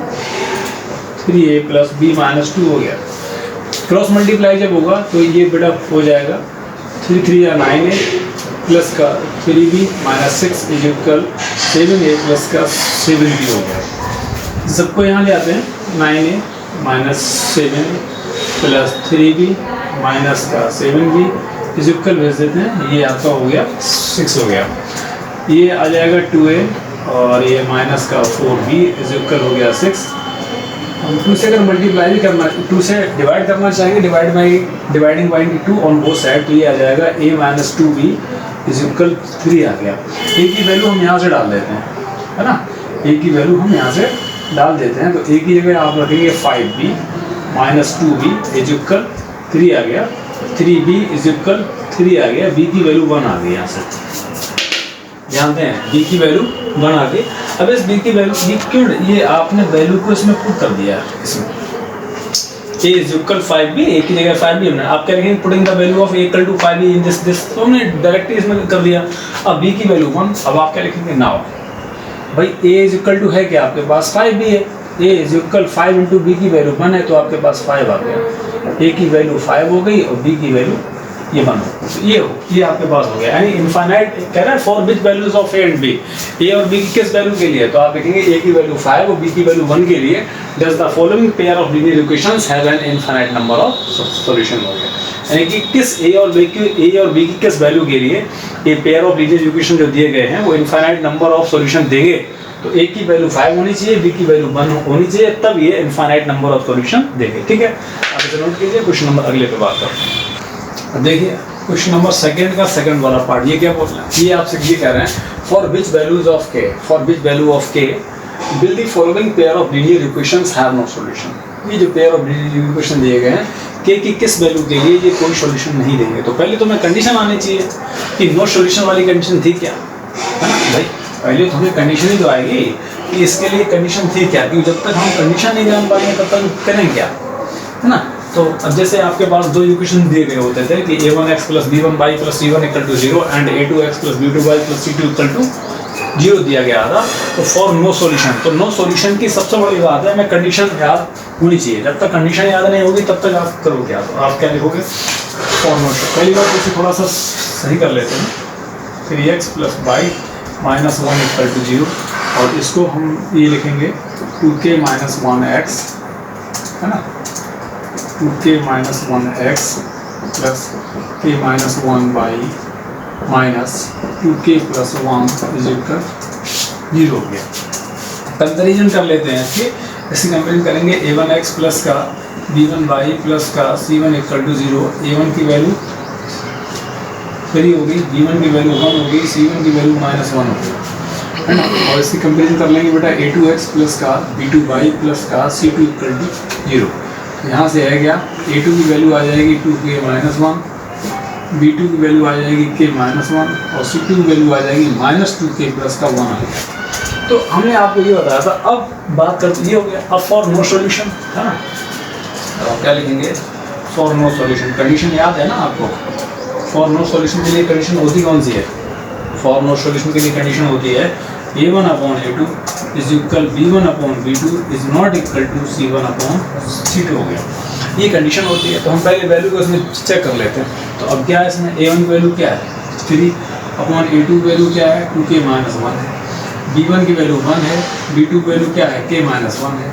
3a plus b minus 2 हो गया। क्रॉस मल्टीप्लाई जब होगा तो ये बेटा हो जाएगा 3 3 या 9a प्लस का 3b minus 6 is equal 7a plus का 7b हो गया। सबको यहाँ ले आते हैं, 9a minus 7 plus 3b minus का 7b इज इक्वल भेज देते हैं, ये आपका हो गया 6 हो गया। ये आ जाएगा 2a और ये माइनस का 4b इज इक्वल हो गया 6। हम 2 से अगर मल्टीप्लाई भी करना, 2 से डिवाइड करना चाहेंगे, dividing by 2 on both side, तो ये आ जाएगा a minus 2b is equal 3 आ गया। a की वैल्यू हम यहाँ से डाल देते हैं, है ना, a की वैल्यू हम यहाँ से डाल देते हैं, तो a की जगह आप रखेंगे 5b minus 2b is equal 3 आ गया, 3b इज इक्वल 3 आ गया, b की वैल्यू 1 आ गई। यहाँ से जानते हैं b की वैल्यू 1 आ गई। अब इस b की वैल्यू क्यों, ये आपने वैल्यू को इसमें पुट कर दिया इसमें, a is equal 5b, a की जगह 5b हमने, आप क्या लिखेंगे putting the value of a equal to 5b in this, तो हमने डायरेक्टली इसमें कर दिया। अब b की वैल्यू 1, अब आप क्या लिखेंगे नाउ, भाई a इज इक्वल टू है क्या आपके पास 5b है, a is equal 5 into b की वैल्यू 1 है तो आपके पास 5 आ गया, a की वैल्यू 5 हो गई और b की वैल्यू ये 1 हो, ये आपके पास हो गया। यानी इनफाइनाइट कह रहा है for which values of a and b, a और b की किस वैल्यू के लिए, तो आप लिखेंगे a की वैल्यू 5 और b की वैल्यू 1 के लिए does the following pair of linear equations have an infinite number of solution हो गया। यानी कि किस a और b की किस वैल्यू के लिए ये पेयर ऑफ लीनियर इक्वेशन जो दिए गए हैं वो इनफाइनाइट नंबर ऑफ सॉल्यूशन देंगे, तो a की वैल्यू 5 होनी चाहिए, b की वैल्यू 1 होनी चाहिए, तब ये इनफाइनाइट नंबर ऑफ सॉल्यूशन देंगे। ठीक है, आप इसे नोट कीजिए, क्वेश्चन नंबर अगले पे बात करते हैं। देखिए क्वेश्चन नंबर सेकंड का सेकंड वाला पार्ट, ये क्या बोल रहा है, ये आपसे ये कह रहे हैं for which values of k, for which value of k will the following pair of linear equations have no solution. ये जो पेयर ऑफ लीनियर इक्वेशन दिए गए हैं k की किस वैल्यू के लिए ये कोई सॉल्यूशन नहीं देंगे, तो पहले तो मैं कंडीशन आनी चाहिए कि नो सॉल्यूशन वाली कंडीशन थी क्या, है ना भाई, पहले तो हमें कंडीशन ही तो आएगी कि इसके लिए कंडीशन थी क्या, क्योंकि जब तक हम कंडीशन नहीं जान पाएंगे तब तक करें क्या, है ना। तो अब जैसे आपके पास दो इक्वेशन दिए गए होते थे कि a1x plus b1y plus c1 equal to 0 and a2x plus b2y plus c2 equal to 0 दिया गया था, तो फॉर नो सॉल्यूशन, तो नो सॉल्यूशन की सबसे बड़ी बात है हमें कंडीशन याद होनी चाहिए, जब तक कंडीशन याद नहीं होगी तब तक आप करोगे क्या, तो आप क्या लिखोगे फॉर नो। पहली बार इसे थोड़ा सा सही कर लेते हैं, 3x plus y minus 1 equal to 0, और इसको हम ये लिखेंगे 2k माइनस 1x, है ना, 2k minus 1x plus k minus 1y minus 2k plus 1 is equal 0 हो गया। कंपेरिजन कर लेते हैं इसकी, इसकी कंपेरिजन करेंगे a1x प्लस का b1y प्लस का c1 इक्वल टू 0, a1 की वैल्यू 3 हो गई, b1 की वैल्यू 1 हो गई, c1 की वैल्यू माइनस 1 हो गई, है ना। और इसकी कंपेरिजन कर लेंगे बेटा a2x प्लस का b2y प्लस का c2 इक्वल टू 0, यहाँ से है क्या a2 की वैल्यू आ जाएगी 2k माइनस 1, b2 की वैल्यू आ जाएगी k माइनस 1 और c2 की वैल्यू आ जाएगी माइनस 2k प्लस का 1 आ गया। तो हमने आपको ये बताया था, अब बात करते ये हो गया अब फॉर नो सॉल्यूशन, है ना। अब आप क्या लिखेंगे फॉर नो सॉल्यूशन। कंडीशन याद है ना आपको? फॉर नो सॉल्यूशन के लिए कंडीशन होती कौन सी है? फॉर नो सॉल्यूशन के लिए कंडीशन होती है a1 upon a2 is equal b1 upon b2 is not equal to c1 upon c2 हो गया। ये कंडीशन होती है। तो हम पहले वैल्यू को इसमें चेक कर लेते हैं। तो अब क्या है इसमें, a1 की वैल्यू क्या है 3 अपॉन a2 की वैल्यू क्या है 2k माइनस 1 है, b1 की वैल्यू 1 है, b2 की वैल्यू क्या है k माइनस 1 है,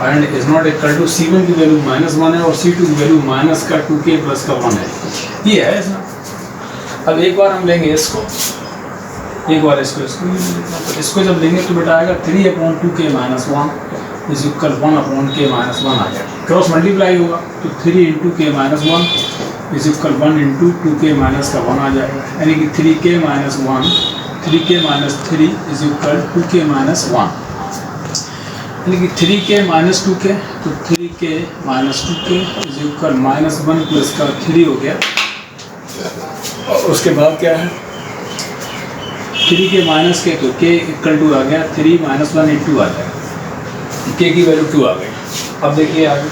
and is not equal to c1 की वैल्यू माइनस 1 है और c2 की वैल्यू माइनस का 2k प्लस का 1 है। ये है इसमें। अब एक बार हम लेंगे इसको, एक बार इसको जब लेंगे तो बेटा आएगा 3 upon 2k minus 1 is equal 1 upon k minus 1 आ जाएगा। क्रॉस मल्टीप्लाई होगा तो 3 into k minus 1 is equal 1 into 2k minus का 1 आ जाएगा, यानी कि 3k minus 1 3k minus 3 is equal 2k minus 1, यानी कि 3k माइनस 2k तो 3k minus 2k is equal minus 1 plus का 3 हो गया। और उसके बाद क्या है 3k माइनस के तो k इक्वल टू आ गया 3 माइनस 1 इंटू आ जाएगा, k की वैल्यू 2 आ गई। अब देखिए आगे,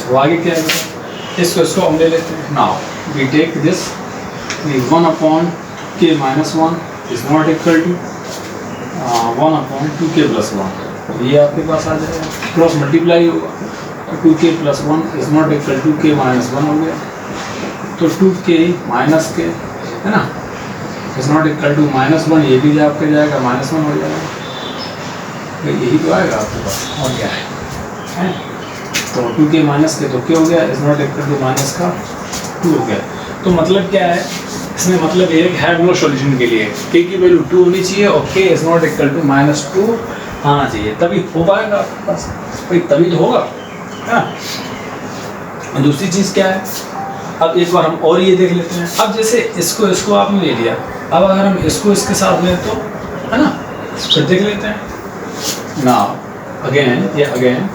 वो आगे क्या है, इसको हम ले लेते हैं। Now we take this 1 upon k minus 1 is not equal to 1 upon 2k plus 1, ये आपके पास आ जाएगा। क्रॉस मल्टीप्लाई होगा तो 2k plus 1 is not equal to k minus 1 हो गया। तो 2k माइनस के है ना is not equal to minus 1, ये भी आपके जाएगा माइनस 1 हो जाएगा। तो यही तो आएगा आपके पास, और क्या है? तो 2k माइनस के तो क्या हो गया is not equal to minus का 2 हो गया। तो मतलब क्या है इसमें, मतलब ये हैव नो सॉल्यूशन के लिए k की वैल्यू 2 होनी चाहिए और k is not equal to minus 2 आना चाहिए, तभी हो पाएगा आपके पास, भाई तभी तो होगा है। दूसरी चीज़ क्या है, अब एक बार हम और ये देख लेते हैं। अब जैसे इसको आपने ले लिया, अब अगर हम इसको इसके साथ लें तो है ना, फिर देख लेते हैं। नाउ अगेन ये अगेन,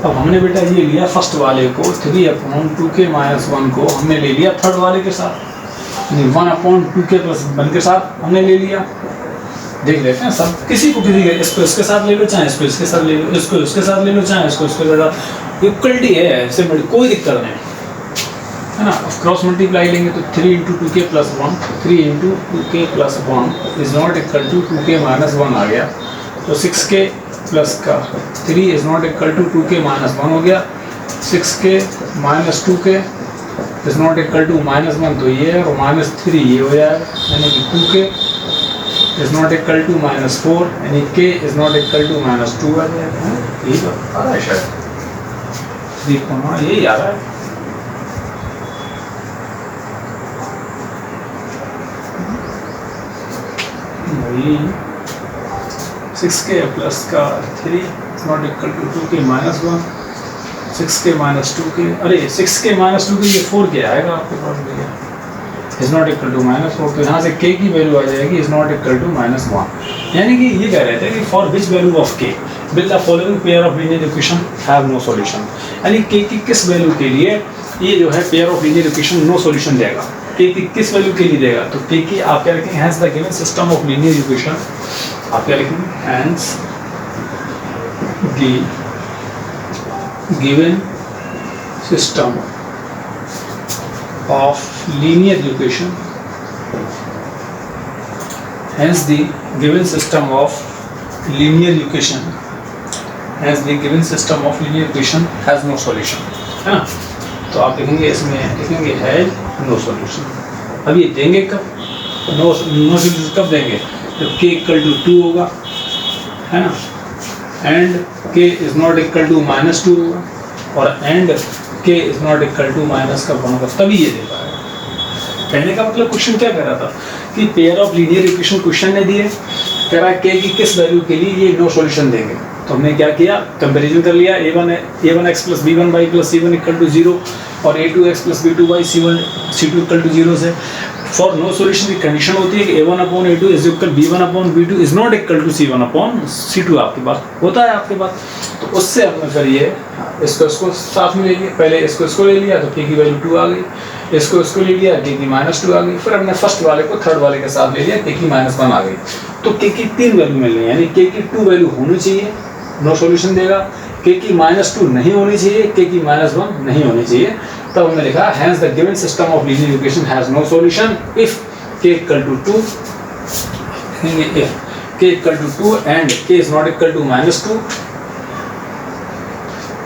अब हमने बेटा ये लिया फर्स्ट वाले को 3 अपॉन 2k माइनस 1 को हमने ले लिया थर्ड वाले के साथ, 1 अपॉन 2k प्लस 1 के साथ हमने ले लिया। देख लेते हैं सब, किसी को इसको इसके साथ ले लो, चाहे इसको इसके साथ ले लो, इसको इसके साथ ले लो, चाहे इसको इसके साथ, इक्वलिटी है, इससे कोई दिक्कत नहीं है ना। क्रॉस मल्टीप्लाई लेंगे तो 3 into 2k plus 1, 3 into 2k plus 1 is not equal to 2k minus 1 आ गया। तो 6k प्लस का 3 is not equal to 2k minus 1 हो गया। 6k minus 2k is not equal to minus 1 तो ये है, और माइनस 3 ये हो जाएगा, यानी कि 2k is not equal to minus 4, यानी k is not equal to minus 2 आ जाएगा। यही तो आ रहा है शायद, देखो ना यही आ रहा है। वही 6k प्लस का 3 is not equal to 2k minus 1, 6k minus 2k, अरे 6k माइनस 2k ये 4k आएगा आपके पास भैया, is not equal to minus 4। तो यहाँ से k की वैल्यू आ जाएगी is not equal to minus 1, यानी कि ये कह रहे थे कि for which value of k will the following pair of linear equation have no solution, यानी k की किस वैल्यू के लिए ये जो है pair of linear equation no solution देगा। k की किस वैल्यू के लिए देगा, तो k की आप क्या लिखेंगे, hence the given system of linear equation, आप क्या लिखेंगे, hence the given system of linear equation, hence the given system of linear equation, hence the given system of linear equation has no solution, है ना। तो आप लिखेंगे इसमें, लिखेंगे हैज नो सॉल्यूशन। अब ये देंगे कब, नो सॉल्यूशन कब देंगे, जब k इक्वल टू 2 होगा, है ना, and k is not equal to minus 2 होगा, और and k is not equal to minus का 1 होगा, तभी ये दे पाएगा। कहने का मतलब क्वेश्चन क्या कह रहा था कि pair of linear equation question ने दिए, कह रहा है k की किस वैल्यू के लिए ये नो सॉल्यूशन देंगे। तो हमने क्या किया, कंपैरिजन कर लिया, a1x plus b1y plus c1 equal to 0 और a2x plus b2y c2 equal to 0 से। फॉर नो सॉल्यूशन की कंडीशन होती है कि a1 upon a2 is equal b1 upon b2 is not equal to c1 upon c2 आपके पास होता है आपके पास। तो उससे हमने फिर ये इसको साथ में ले लिया, पहले इसको ले लिया तो k की वैल्यू 2 आ गई, इसको ले लिया k की माइनस 2 आ गई, फिर हमने फर्स्ट वाले को थर्ड वाले के साथ ले लिया, k की माइनस 1 आ गई। तो k की 3 वैल्यू मिल रही है, यानी k की 2 वैल्यू होनी चाहिए, नो सॉल्यूशन देगा, k की -2 नहीं होनी चाहिए, k की -1 नहीं होनी चाहिए। तब हमने लिखा hence the given system of linear equation has no solution if k equal to 2, if k equal to 2 and k is not equal to -2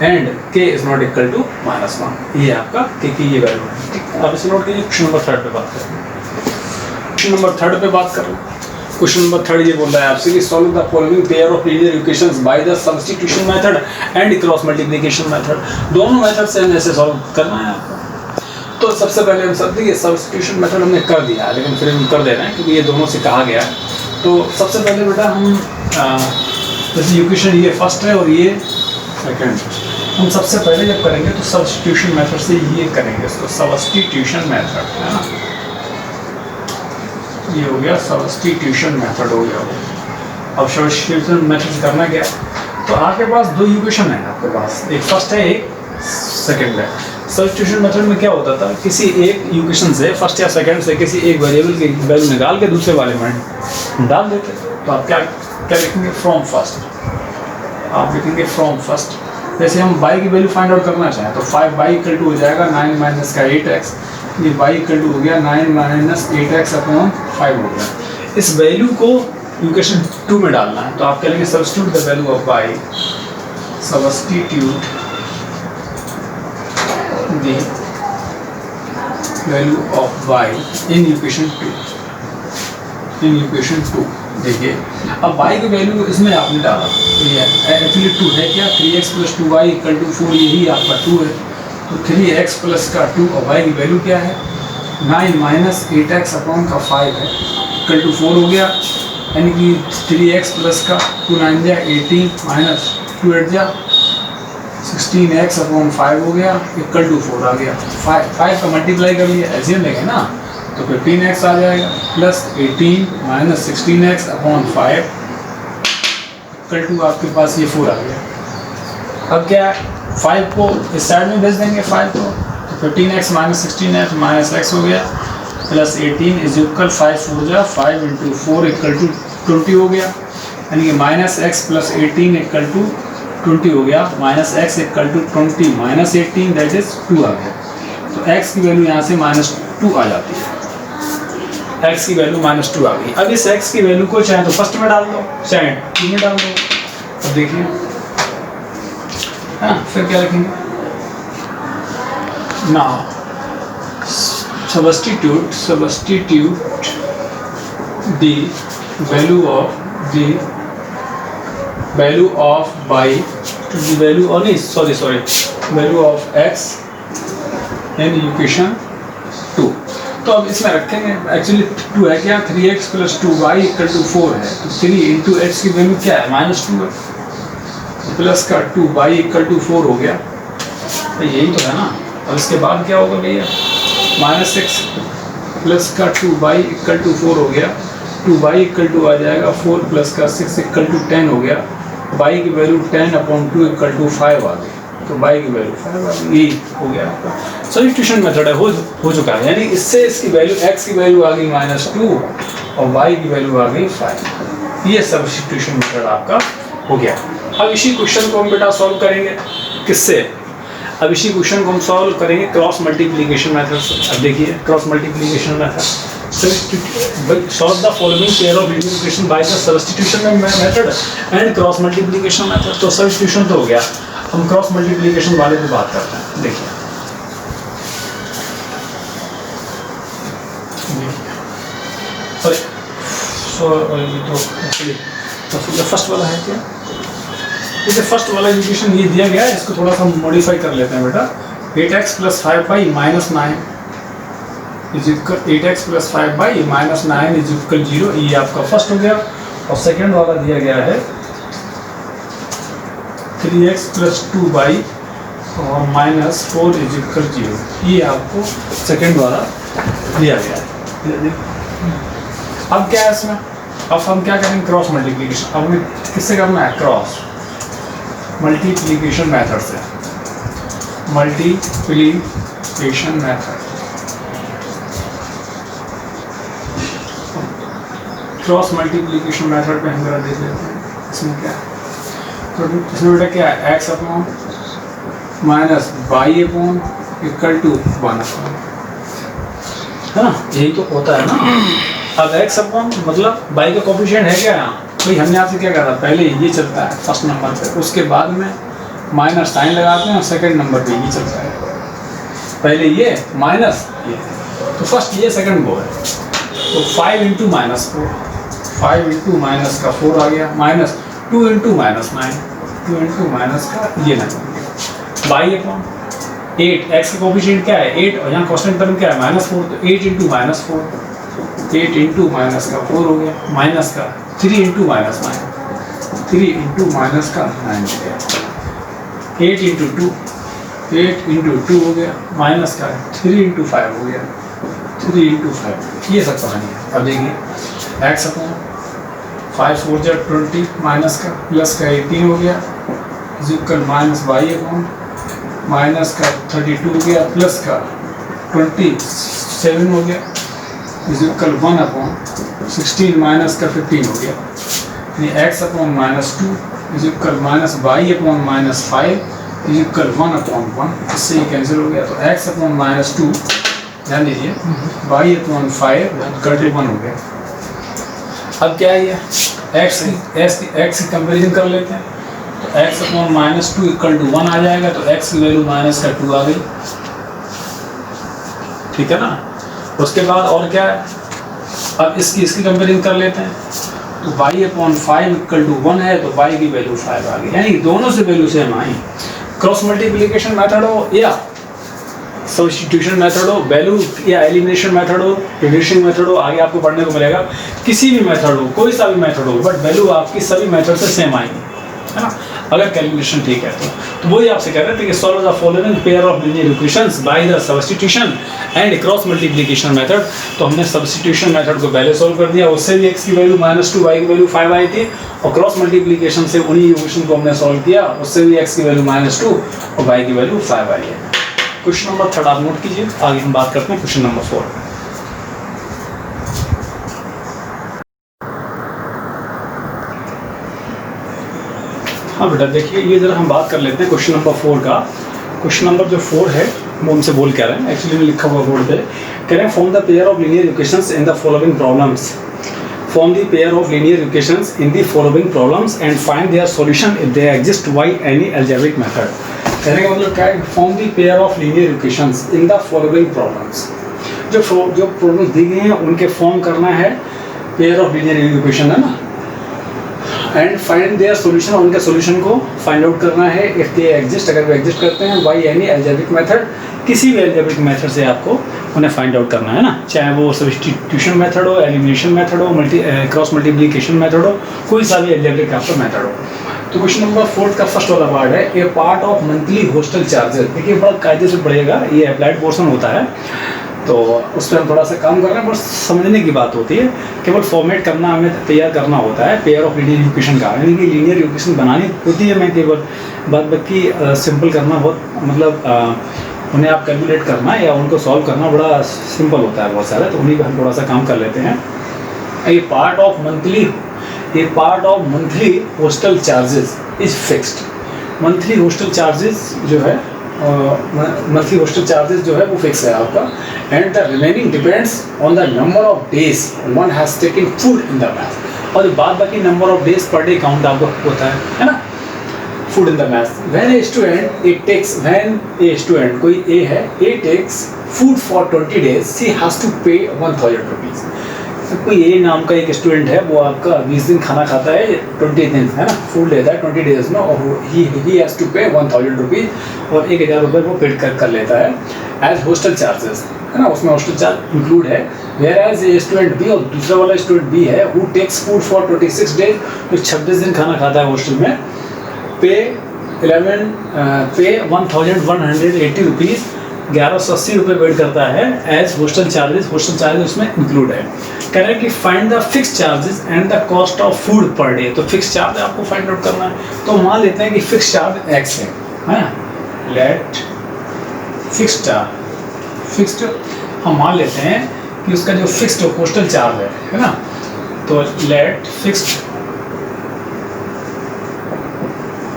and k is not equal to -1। ये आपका k की ये value है, ठीक। अब इसे note कीजिए। Question number 3 पे बात करें। क्वेश्चन नंबर 3 पे बात कर रहे हैं। क्वेश्चन नंबर 3 ये बोल रहा है आपसे कि solve the following pair of linear equations by the substitution method and cross multiplication method. दोनों मेथड से हमें ऐसे सॉल्व करना है आपको। तो सबसे पहले हम सब देखिए सब्स्टिट्यूशन मेथड हमने कर दिया, लेकिन फिर हम कर दे रहे हैं क्योंकि ये दोनों से कहा गया है। तो सबसे पहले बेटा हम जैसे इक्वेशन ये फर्स्ट है और ये सेकंड, हम सबसे पहले जब करेंगे तो सब्स्टिट्यूशन मेथड से ये करेंगे, इसको सब्स्टिट्यूशन मेथड है ना, ये हो गया सब्स्टिट्यूशन मेथड हो गया। अब सब्स्टिट्यूशन मेथड से करना क्या है, तो आपके पास दो इक्वेशन है आपके पास, एक फर्स्ट है एक सेकंड है। सब्स्टिट्यूशन मेथड में क्या होता था, किसी एक इक्वेशन से फर्स्ट या सेकंड से किसी एक वेरिएबल की वैल्यू निकाल के दूसरे वाले में डाल देते। तो आप क्या क्या लिखेंगे, फ्रॉम फर्स्ट। आप लिखेंगे फ्रॉम फर्स्ट। जैसे हम y की वैल्यू फाइंड आउट करना चाहें तो 5y इक्वल टू हो जाएगा 9 माइनस का 8x, ये y इक्वल टू हो गया 9 माइनस 8x अपॉन 5 हो गया। इस वैल्यू को इक्वेशन 2 में डालना है, तो आप कहेंगे substitute the value of y, substitute the value of y in equation 2, in equation 2। देखिए अब y की वैल्यू इसमें आपने डाला, तो ये एक्चुअली 2 है क्या, 3x plus 2y equal to 4, यही आपका 2 है। तो 3x प्लस का 2 और y की वैल्यू क्या है 9 माइनस 8x अपॉन का 5 है इक्वल टू 4 हो गया, यानी कि 3x प्लस का 2 9 जा 18 माइनस 2 8 जा 16x अपॉन 5 हो गया इक्वल टू 4 आ गया। 5 का मल्टीप्लाई कर लिया एलसीएम लेंगे ना, तो 15x आ जाएगा plus 18 minus 16x upon 5 equal to आपके पास ये 4 आ गया। अब क्या है, 5 को इस साइड में भेज देंगे 5 को, तो 15x minus 16x minus x हो गया प्लस 18 इज इक्वल 5 4 जा 5 इंटू 4 इक्वल टू 20 हो गया, यानी कि minus x plus 18 equal to 20 हो गया, minus x equal to 20 minus 18 that is 2 आ गया। तो x की वैल्यू यहाँ से -2 आ जाती है, x की वैल्यू -2 आ गई। अब इस x की वैल्यू को चाहे तो फर्स्ट में डाल दो चाहे 2 में डाल दो। अब देखिए हाँ, फिर क्या लिखेंगे, now substitute the value of y to the value or नहीं sorry value of x in equation 2। तो अब इसमें रखेंगे, एक्चुअली 2 है क्या, 3x plus 2y equal to 4 है, तो 3 इंटू x की वैल्यू क्या है -2 है, प्लस का 2y इक्वल टू 4 हो गया, तो यही तो है ना। अब इसके बाद क्या होगा भैया, -6 प्लस का 2y इक्वल टू 4 हो गया, 2y इक्वल टू आ जाएगा 4 प्लस का 6 इक्वल टू 10 हो गया, y की वैल्यू 10 अपॉन 2 इक्वल टू 5 आ गई, तो y की वैल्यू 5 आ गई, यही हो गया आपका सब्स्टिट्यूशन मेथड है, हो चुका है। यानी इससे इसकी वैल्यू x की वैल्यू आ गई -2 और y की वैल्यू आ गई 5। ये सब्स्टिट्यूशन मेथड आपका हो गया। अब इसी क्वेश्चन को हम बेटा सॉल्व करेंगे किससे, अब इसी क्वेश्चन को हम सॉल्व करेंगे क्रॉस मल्टीप्लिकेशन मेथड से। अब देखिए cross multiplication method, solve the following pair of linear equation by the substitution method and cross multiplication method. तो सब्स्टिट्यूशन तो हो गया, हम क्रॉस मल्टीप्लिकेशन वाले पे बात करते हैं। देखिए तो फर्स्ट वाला है क्या, जैसे फर्स्ट वाला इक्वेशन ये दिया गया है, इसको थोड़ा सा मॉडिफाई कर लेते हैं बेटा। 8x plus 5y minus 9 is equal 8x plus 5y minus 9 is equal 0, ये आपका फर्स्ट हो गया। और सेकंड वाला दिया गया है 3x प्लस 2y और माइनस 4 इज इक्वल 0, ये आपको सेकंड वाला दिया गया है। अब क्या है इसमें, अब हम क्या करेंगे, क्रॉस मल्टीप्लिकेशन। अब हमें किससे करना है, क्रॉस मल्टीप्लिकेशन मेथड से, multiplication method. Cross multiplication method पे हम जरा देख लेते हैं इसमें क्या है। तो इसमें बेटा क्या है, x upon minus y upon equal to 1 upon, है ना, यही तो होता है ना। अब एक्स अपॉन मतलब वाई का कोफिशिएंट है क्या यहाँ, भाई हमने आपसे क्या कहा था, पहले ये चलता है फर्स्ट नंबर पे, उसके बाद में माइनस साइन लगाते हैं और सेकंड नंबर पे ये चलता है, पहले ये माइनस ये, तो फर्स्ट ये सेकंड वो है, तो 5 इंटू माइनस 4, 5 इंटू माइनस का 4 आ गया, minus 2 into minus 9, 2 into minus का ये 9 वाई अपॉन 8, एक्स का कोफिशिएंट क्या है 8 और यहाँ कांस्टेंट टर्म क्या है -4, तो 8 इंटू माइनस 4, 8 इंटू माइनस का 4 हो गया, माइनस का 3 इंटू माइनस 9, 3 इंटू माइनस का 9 हो गया, 8 इंटू 2, 8 इंटू 2 हो गया, माइनस का 3 इंटू 5 हो गया, 3 इंटू 5, ये सब कहानी है। अब देखिए एक्स अपॉन 5 4 जा 20 माइनस का प्लस का 18 हो गया equal minus y upon minus का 32 हो गया प्लस का 27 हो गया इक्वल 1 अपॉन 16 माइनस का 15 हो गया, यानी x upon -2 equal minus y upon -5 equal 1 upon 1, इससे ये कैंसिल हो गया, तो एक्स अपॉन -2 ध्यान दीजिए वाई अपॉन 5 इक्वल टू 1 हो गया। अब क्या है ये एक्स की कंपेरिजन कर लेते हैं, तो एक्स अपॉन -2 इक्वल टू 1 आ जाएगा, तो एक्स की वैल्यू माइनस का 2 आ गई, ठीक है ना। उसके बाद और क्या है, अब इसकी कंपेरिजन कर लेते हैं, तो y अपॉन 5 इक्वल टू 1 है, तो y की वैल्यू 5 आ गई, यानी दोनों से वैल्यू सेम आई। क्रॉस मल्टीप्लिकेशन मेथड हो या सब्स्टिट्यूशन मेथड हो, वैल्यू या एलिमिनेशन मेथड हो, रिड्यूसिंग मेथड हो, आगे आपको पढ़ने को मिलेगा, किसी भी मेथड हो, कोई सा भी मेथड हो, बट वैल्यू आपकी सभी मेथड से सेम आएगी, है ना, अगर कैलकुलेशन ठीक है तो वही आपसे कह रहे थे कि solve the following pair of linear equations by the substitution and cross multiplication method. तो हमने सब्स्टिट्यूशन मेथड को पहले सॉल्व कर दिया, उससे भी x की वैल्यू -2 y की वैल्यू 5 आई थी, और क्रॉस मल्टीप्लिकेशन से उन्हीं इक्वेशन को हमने सॉल्व किया, उससे भी x की वैल्यू -2 और y की वैल्यू 5 आई है। क्वेश्चन नंबर 3 आप नोट कीजिए, आगे हम बात करते हैं क्वेश्चन नंबर 4। हाँ बेटा देखिए, ये जरा हम बात कर लेते हैं क्वेश्चन नंबर 4 का। क्वेश्चन नंबर जो 4 है वो हमसे बोल कह रहे हैं, एक्चुअली में लिखा हुआ बोर्ड पे, कह रहे हैं form the pair of linear equations in the following problems, form the pair of linear equations in the following problems and find their solution if they exist by any algebraic method. कहने का मतलब क्या है, form the pair of linear equations in the following problems, जो problems दी गई हैं उनके form करना है पेयर ऑफ लीनियर इक्वेशन, है ना, एंड फाइंड देयर सॉल्यूशन, और उनके सॉल्यूशन को फाइंड आउट करना है इफ दे एग्जिस्ट, अगर वो एग्जिस्ट करते हैं, बाय एनी अलजेब्रिक मेथड, किसी भी अलजेब्रिक मेथड से आपको उन्हें फाइंड आउट करना है ना, चाहे वो सब्स्टिट्यूशन मेथड हो, एलिमिनेशन मेथड हो, क्रॉस मल्टीप्लिकेशन मेथड हो, कोई सा भी अलजेब्रिक आपका मेथड हो। तो क्वेश्चन नंबर 4 का फर्स्ट वाला पार्ट है, a part of monthly hostel charges. देखिए बड़ा कायदे से पढ़िएगा, ये अप्लाइड पोर्शन होता है, तो उस पर हम थोड़ा सा काम कर रहे हैं, बस समझने की बात होती है, केवल फॉर्मेट करना, हमें तैयार करना होता है पेयर ऑफ लीनियर इक्वेशन का, यानी कि लीनियर इक्वेशन बनानी होती है, मैं केवल बाकी सिंपल करना बहुत, मतलब उन्हें आप कैलकुलेट करना या उनको सॉल्व करना बड़ा सिंपल होता है बहुत सारा, तो उन्हीं पर हम थोड़ा सा काम कर लेते हैं। A part of monthly hostel charges is fixed. Monthly hostel charges जो है, मंथली हॉस्टल चार्जेस जो है वो फिक्स है आपका, and the remaining depends on the number of days one has taken food in the mess, और बाद बाकी नंबर ऑफ डेज पर डे काउंट आपका होता है ना, food in the mess. When a student कोई ए है, A takes food for 20 days, she has to pay 1000 rupees. कोई ए नाम का एक स्टूडेंट है, वो आपका 20 दिन खाना खाता है, 20 दिन, है ना, फूड लेता है 20 डेज में, और he has to pay 1000 rupees, और 1000 रुपये वो पेड कर लेता है एज हॉस्टल चार्जेस, है ना, उसमें हॉस्टल चार्ज इंक्लूड है। Whereas a student B, और दूसरा वाला स्टूडेंट बी है, who takes food for 26 days, जो 26 दिन खाना खाता है हॉस्टल में, पे 1180 रुपीज़, 1180 रुपये पेड करता है एज हॉस्टल चार्जेस उसमें इंक्लूड है। कह रहे हैं कि find the fix charges and the cost of food per day. तो फिक्स चार्ज आपको फाइंड आउट करना है, तो मान लेते हैं कि फिक्स चार्ज एक्स है ना, लेट फिक्स चार्ज फिक्स्ड हम मान लेते हैं कि उसका जो फिक्स्ड हॉस्टल चार्ज है ना, तो लेट फिक्स्ड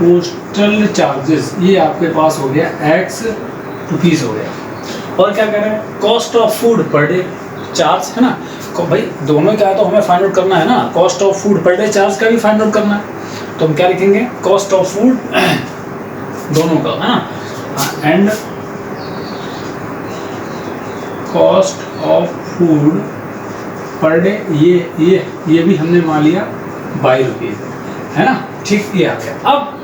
पोस्टल चार्जेस, ये आपके पास हो गया x रुपीज़ हो गया। और क्या कह रहे हैं, cost of food per day charge है ना, भाई दोनों का तो हमें फाइंड आउट करना है ना, cost of food per day charge का भी फाइंड आउट करना है। तो हम क्या लिखेंगे, कॉस्ट ऑफ फूड दोनों का है ना, and cost of food per day, ये भी हमने मान लिया 22 रुपीज़ है ना, ठीक, ये आ गया। अब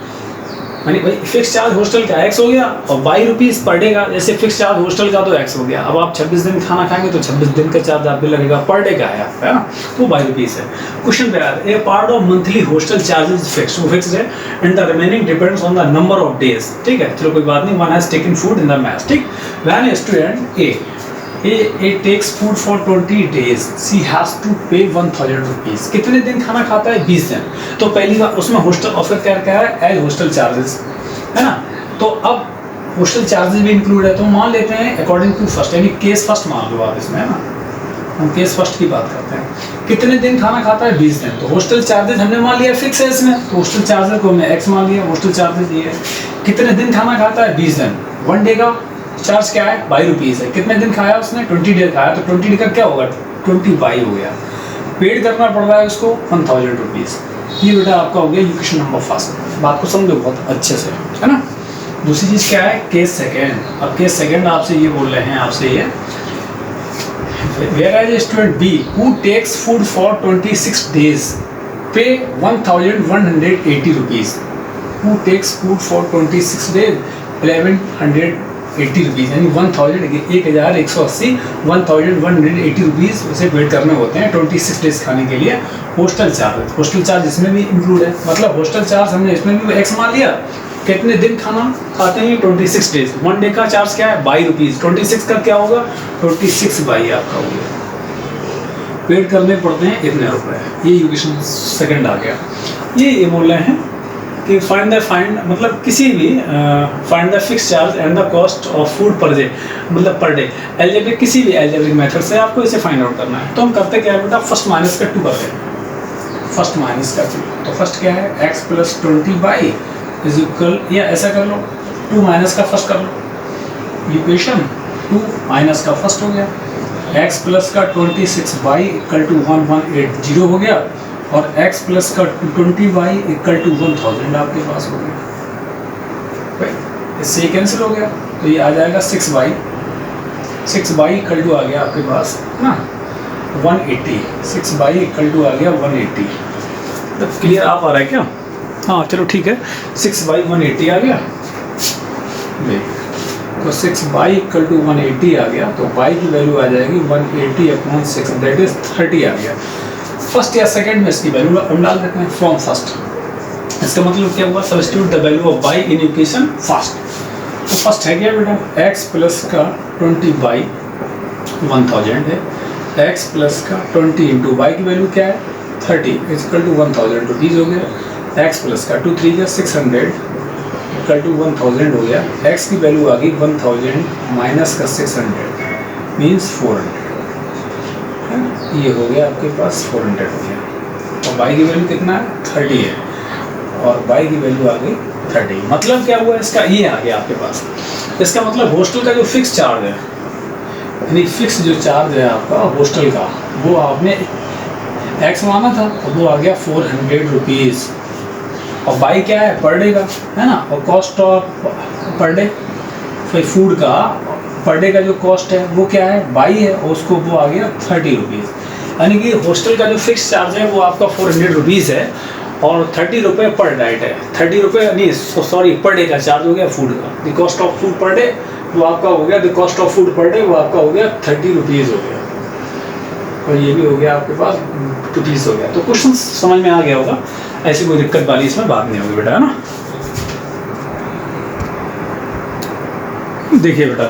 यानी भाई फिक्स चार्ज हॉस्टल का x हो गया और 22 रुपीज़ पर डे का, जैसे फिक्स चार्ज हॉस्टल का तो x हो गया। अब आप 26 दिन खाना खाएंगे तो 26 दिन का चार्ज आप भी लगेगा, पर डे का है आपका, है ना, तो 22 रुपीज़ है। क्वेश्चन पे आता है, a part of monthly hostel charges fix, वो फिक्स है, and the remaining depends on the number of days. ठीक है, चलो कोई बात नहीं, one has taken food in the mess. ठीक, when a student a takes food for 20 days, she has to pay 1000 rupees. कितने दिन खाना खाता है, 20 दिन। तो पहली बार उसमें हॉस्टल ऑफर क्या है, एज हॉस्टल चार्जेस है ना, तो अब हॉस्टल चार्जेस भी इंक्लूड है। तो मान लेते हैं अकॉर्डिंग टू फर्स्ट, यानी केस फर्स्ट मान लो आप इसमें, है ना, हम केस फर्स्ट की बात करते हैं। कितने दिन खाना खाता है, 20 दिन। तो हॉस्टल चार्जेस हमने मान लिया फिक्स है इसमें, तो हॉस्टल चार्जेस को हमने x मान लिया, हॉस्टल चार्जेस ये है। कितने दिन खाना खाता है, 20 दिन। 1 डे का चार्ज क्या है, 22 रुपीज़ है। कितने दिन खाया उसने, 20 डे खाया, तो 20 डे का क्या होगा, 20 बाई हो गया। पेड करना पड़ रहा है उसको 1000 रुपीज़। ये बेटा आपका हो गया इक्वेशन नंबर फर्स्ट। बात को समझो बहुत अच्छे से, है ना। दूसरी चीज़ क्या है, केस सेकेंड। अब केस सेकेंड आपसे ये बोल रहे हैं, आपसे ये, whereas a student B who takes food for 26 days pay 1180 rupees, who takes food for 26 days 1180 rupees, यानी 1180 1180 रुपीज़ उसे पेड करने होते हैं 26 डेज खाने के लिए। हॉस्टल चार्ज इसमें भी इंक्लूड है, मतलब हॉस्टल चार्ज हमने इसमें भी x मान लिया। कितने दिन खाना खाते हैं, 26 डेज। 1 डे का चार्ज क्या है, 22 रुपीज़। 26 का क्या होगा, 26 बाई आपका हो गया। पेड करने पड़ते हैं इतने रुपए। ये इक्वेशन सेकंड आ गया। ये बोल रहे हैं कि फाइंड मतलब किसी भी find the fix charge and the cost of food per day, मतलब पर डे। एल्जेब्रिक, किसी भी एल्जेब्रिक मेथड से आपको इसे फाइंड आउट करना है। तो हम करते क्या है बेटा, फर्स्ट माइनस का 2 करते हैं, फर्स्ट माइनस का 2। तो फर्स्ट क्या है, x + 20 बाई इज इक्वल, या ऐसा कर लो 2 माइनस का फर्स्ट कर लो, इक्वेशन 2 माइनस का फर्स्ट हो गया, x प्लस का 26 बाई इक्वल टू 1180 हो गया, और x प्लस का 20 बाई इक्वल टू 1000 आपके पास हो गया। इससे ये कैंसिल हो गया, तो ये आ जाएगा 6 बाई इक्वल टू आ गया आपके पास ना 180, 6 बाई इक्वल टू आ गया 180। तो क्लियर आप आ रहा है क्या, हाँ चलो ठीक है, 6 बाई 180 आ गया। तो 6 बाई इक्वल टू 180 आ गया, तो बाई की वैल्यू आ जाएगी 180/6, दैट इज 30 आ गया। फर्स्ट या सेकंड में इसकी वैल्यू हम डाल देते हैं फ्रॉम फर्स्ट। इसका मतलब क्या हुआ, substitute the value of by in equation first. तो फर्स्ट है क्या बेटा, x प्लस का 20 बाई 1000 है, x प्लस का 20 इंटू बाई की वैल्यू क्या है 30 इक्वल टू 1000 रुपीज़ हो गया, x प्लस का 2 3 या 600 इक्वल टू 1000 हो गया। x की वैल्यू आ गई 1000 माइनस का 600 मीन्स 400, ये हो गया आपके पास 400 हो गया। और बाई की वैल्यू कितना है 30 है, और बाई की वैल्यू आ गई 30। मतलब क्या हुआ इसका, ये आ गया आपके पास। इसका मतलब हॉस्टल का जो फिक्स चार्ज है, यानी फिक्स जो चार्ज है आपका हॉस्टल का, वो आपने x माना था, और वो आ गया 400 रुपीज़। और बाई क्या है, पर डे का है ना, और cost of per day food का पर डे का जो कॉस्ट है वो क्या है, बाई है, और उसको वो आ गया 30 रुपीज़। यानी कि हॉस्टल का जो फिक्स चार्ज है वो आपका 400 रुपीज़ है, और 30 रुपये पर डाइट है। 30 रुपये नहीं, सॉरी, पर डे का चार्ज हो गया फूड का। The cost of food per day वो आपका हो गया, the cost of food per day वो आपका हो गया 30 रुपीज़ हो गया, और ये भी हो गया आपके पास रुपीज़ हो गया। तो क्वेश्चन समझ में आ गया होगा, ऐसी कोई दिक्कत वाली इसमें बात नहीं होगी बेटा, है ना। देखिए बेटा,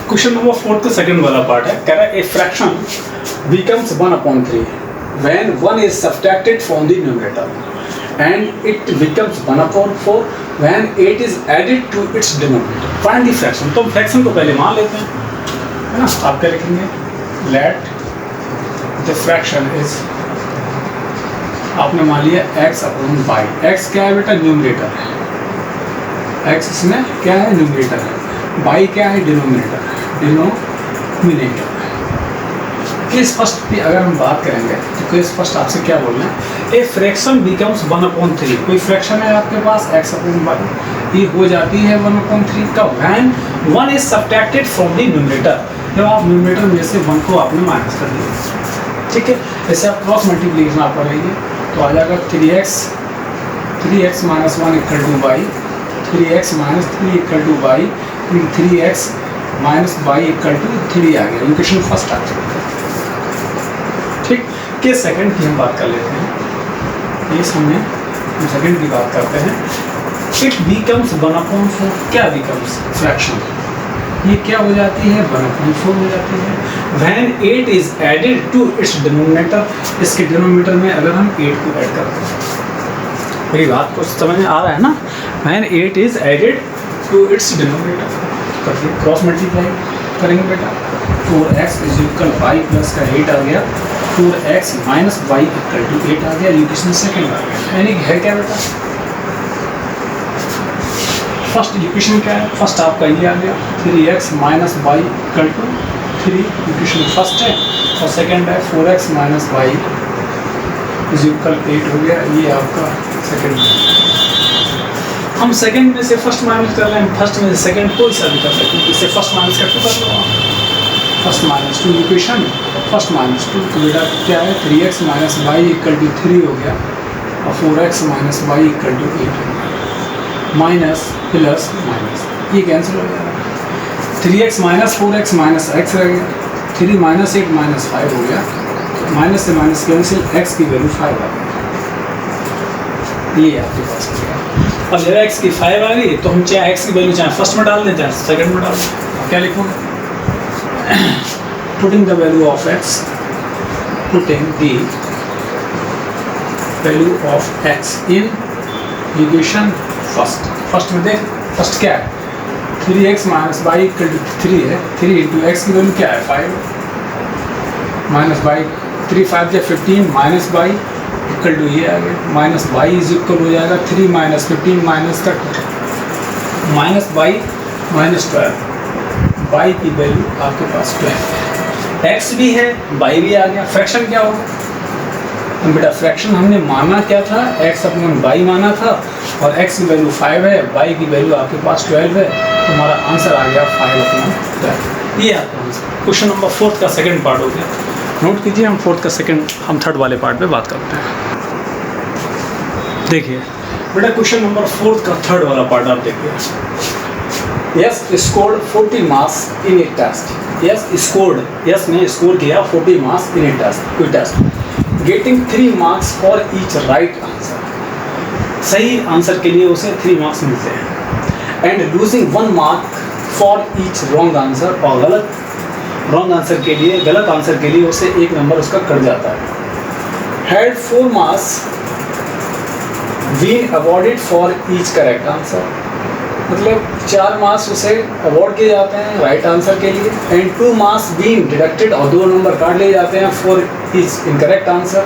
क्वेश्चन नंबर 4 का सेकंड वाला पार्ट है, कह रहा है a fraction becomes 1/3 when 1 is subtracted from the numerator, and it becomes 1/4 when 8 is added to its denominator. Find the fraction. तो फ्रैक्शन को पहले मान लेते हैं, है ना। आप क्या लिखेंगे, let the fraction is, आपने मान लिया x/y। x क्या है बेटा, न्यूमरेटर है, एक्स इसमें क्या है, न्यूमरेटर है, बाई क्या है, डिनोमिनेटर। केस फर्स्ट की अगर हम बात करेंगे तो केस फर्स्ट आपसे क्या बोल रहे हैं, ए फ्रैक्शन बिकम्स 1/3, कोई फ्रैक्शन है आपके पास x/1, ये हो जाती है 1/3 का when 1 is subtracted from the numerator, जब आप न्यूमरेटर में से 1 को आपने माइनस कर दिया, ठीक है। ऐसे आप क्रॉस मल्टीप्लिकेशन आप करेंगे तो आ जाएगा 3x minus 1 equal to y, 3x minus 3 equal to y, 3x minus y equal to 3 आ गया, इक्वेशन फर्स्ट आ गया, ठीक। के सेकंड की हम बात कर लेते हैं, ये हमने सेकंड की बात करते हैं। इट बिकम्स 1/4, क्या बिकम्स, फ्रैक्शन, ये क्या हो जाती है, 1/4 हो जाती है। When 8 is added to its denominator, इसके डिनोमिनेटर में अगर हम 8 को ऐड करते हैं, मेरी बात को समझ में आ रहा है ना, when 8 is added to its denominator, करके क्रॉस मल्टीप्लाई करेंगे बेटा, 4x is equal y plus का 8 आ गया, 4x minus y equal to 8 आ गया, इक्वेशन सेकंड आ गया, यानी है क्या बेटा, फर्स्ट इक्वेशन क्या है, फर्स्ट आपका ये आ गया 3x minus y equal to 3, equation first है, और सेकंड है 4x minus y is equal 8 हो गया, ये आपका सेकंड है। हम सेकंड में से फर्स्ट माइनस कर रहे हैं, फर्स्ट में से सेकंड कोई सा भी कर सकते हैं, इससे फर्स्ट माइनस करके कर लो, first minus 2 equation, first minus 2, तो बेटा क्या है 3x minus y equal to 3 हो गया, और 4x minus y equal to 8 हो गया, माइनस प्लस माइनस, ये कैंसिल हो जाएगा, 3x minus 4x minus x रह गया, 3 माइनस 8 माइनस 5 हो गया, माइनस से माइनस कैंसिल, x की वैल्यू 5 आ गई, ये आपके पास हो गया। अब जब x की 5 आ गई तो हम चाहे x की वैल्यू चाहे फर्स्ट में डाल दें चाहे सेकंड में डाल दें, क्या लिखोगे, putting the value of x, putting the value of x in equation first में देख, फर्स्ट क्या है 3x minus y equal to 3 है, 3 इंटू एक्स की वैल्यू क्या है 5 माइनस y, 3 5 या 15 माइनस y इक्वल टू ये आ गया, माइनस y इज इक्वल हो जाएगा 3 माइनस 15 माइनस का माइनस y माइनस 12, y की वैल्यू आपके पास 12, x भी है y भी आ गया, फ्रैक्शन क्या होगा, तो बेटा फ्रैक्शन हमने माना क्या था, x अपॉन y माना था, और x की वैल्यू 5 है, y की वैल्यू आपके पास 12 है, तो हमारा आंसर आ गया 5/12, ये आपका आंसर। क्वेश्चन नंबर 4 का सेकंड पार्ट हो गया, नोट कीजिए, हम 4 का सेकंड, हम थर्ड वाले पार्ट पे बात करते हैं। देखिए बेटा क्वेश्चन नंबर 4 का थर्ड वाला पार्ट आप देखिए, Yash scored 40 marks in a test, Yash scored, Yash ने स्कोर किया 40 मार्क्स इन ए टेस्ट, कोई test, getting 3 marks for each right answer, सही आंसर के लिए उसे 3 मार्क्स मिलते हैं, and losing 1 mark for each wrong answer, और रॉन्ग आंसर के लिए, गलत आंसर के लिए उसे 1 नंबर उसका कट जाता है, had 4 marks been awarded for each correct answer, मतलब 4 मार्क्स उसे अवॉर्ड किए जाते हैं राइट आंसर के लिए, एंड 2 मार्क्स बीन डिडक्टेड, और 2 नंबर काट लिए जाते हैं फॉर ईच इनकरेक्ट आंसर,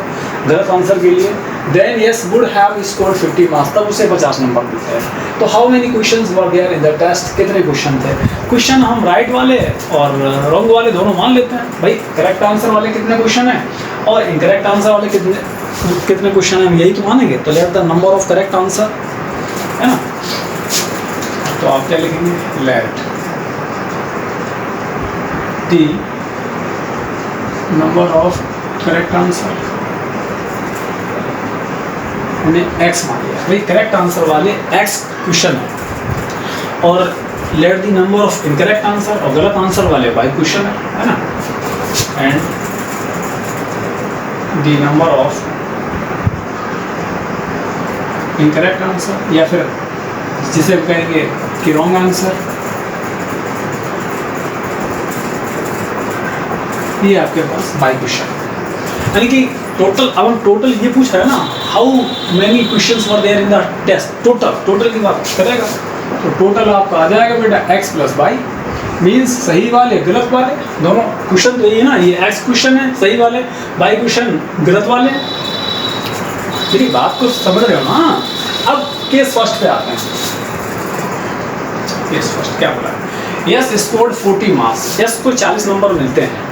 गलत आंसर के लिए, then Yash would have scored 50 marks, तब उसे 50 नंबर मिलते हैं। तो how many questions were there in the test, कितने क्वेश्चन थे, क्वेश्चन हम राइट वाले और रॉन्ग वाले दोनों मान लेते हैं, भाई करेक्ट आंसर वाले कितने क्वेश्चन हैं और इनकरेक्ट आंसर वाले कितने क्वेश्चन हैं, हम यही तो मानेंगे, तो let the number of correct answer, है ना, तो आप क्या लिखेंगे, let the number of correct answer, हमने x मान लिया, भाई करेक्ट आंसर वाले x क्वेश्चन है, और let the number of incorrect answer, और गलत आंसर वाले y क्वेश्चन है ना, and the number of incorrect answer, या फिर जिसे कहेंगे कि रॉन्ग आंसर, ये आपके पास y क्वेश्चन, यानी कि टोटल, अब हम टोटल ये पूछ रहे हैं ना, how many questions were there in the test, total की बात करेगा, तो टोटल आपका आ जाएगा बेटा x प्लस वाई, मीन्स सही वाले गलत वाले दोनों क्वेश्चन, तो ये है ना, ये x क्वेश्चन है सही वाले, y क्वेश्चन गलत वाले, मेरी बात को समझ रहे हो ना। अब केस फर्स्ट पे आते हैं, यस फर्स्ट क्या बोला है, यस स्कोर्ड 40 मार्क्स, यस को 40 नंबर मिलते हैं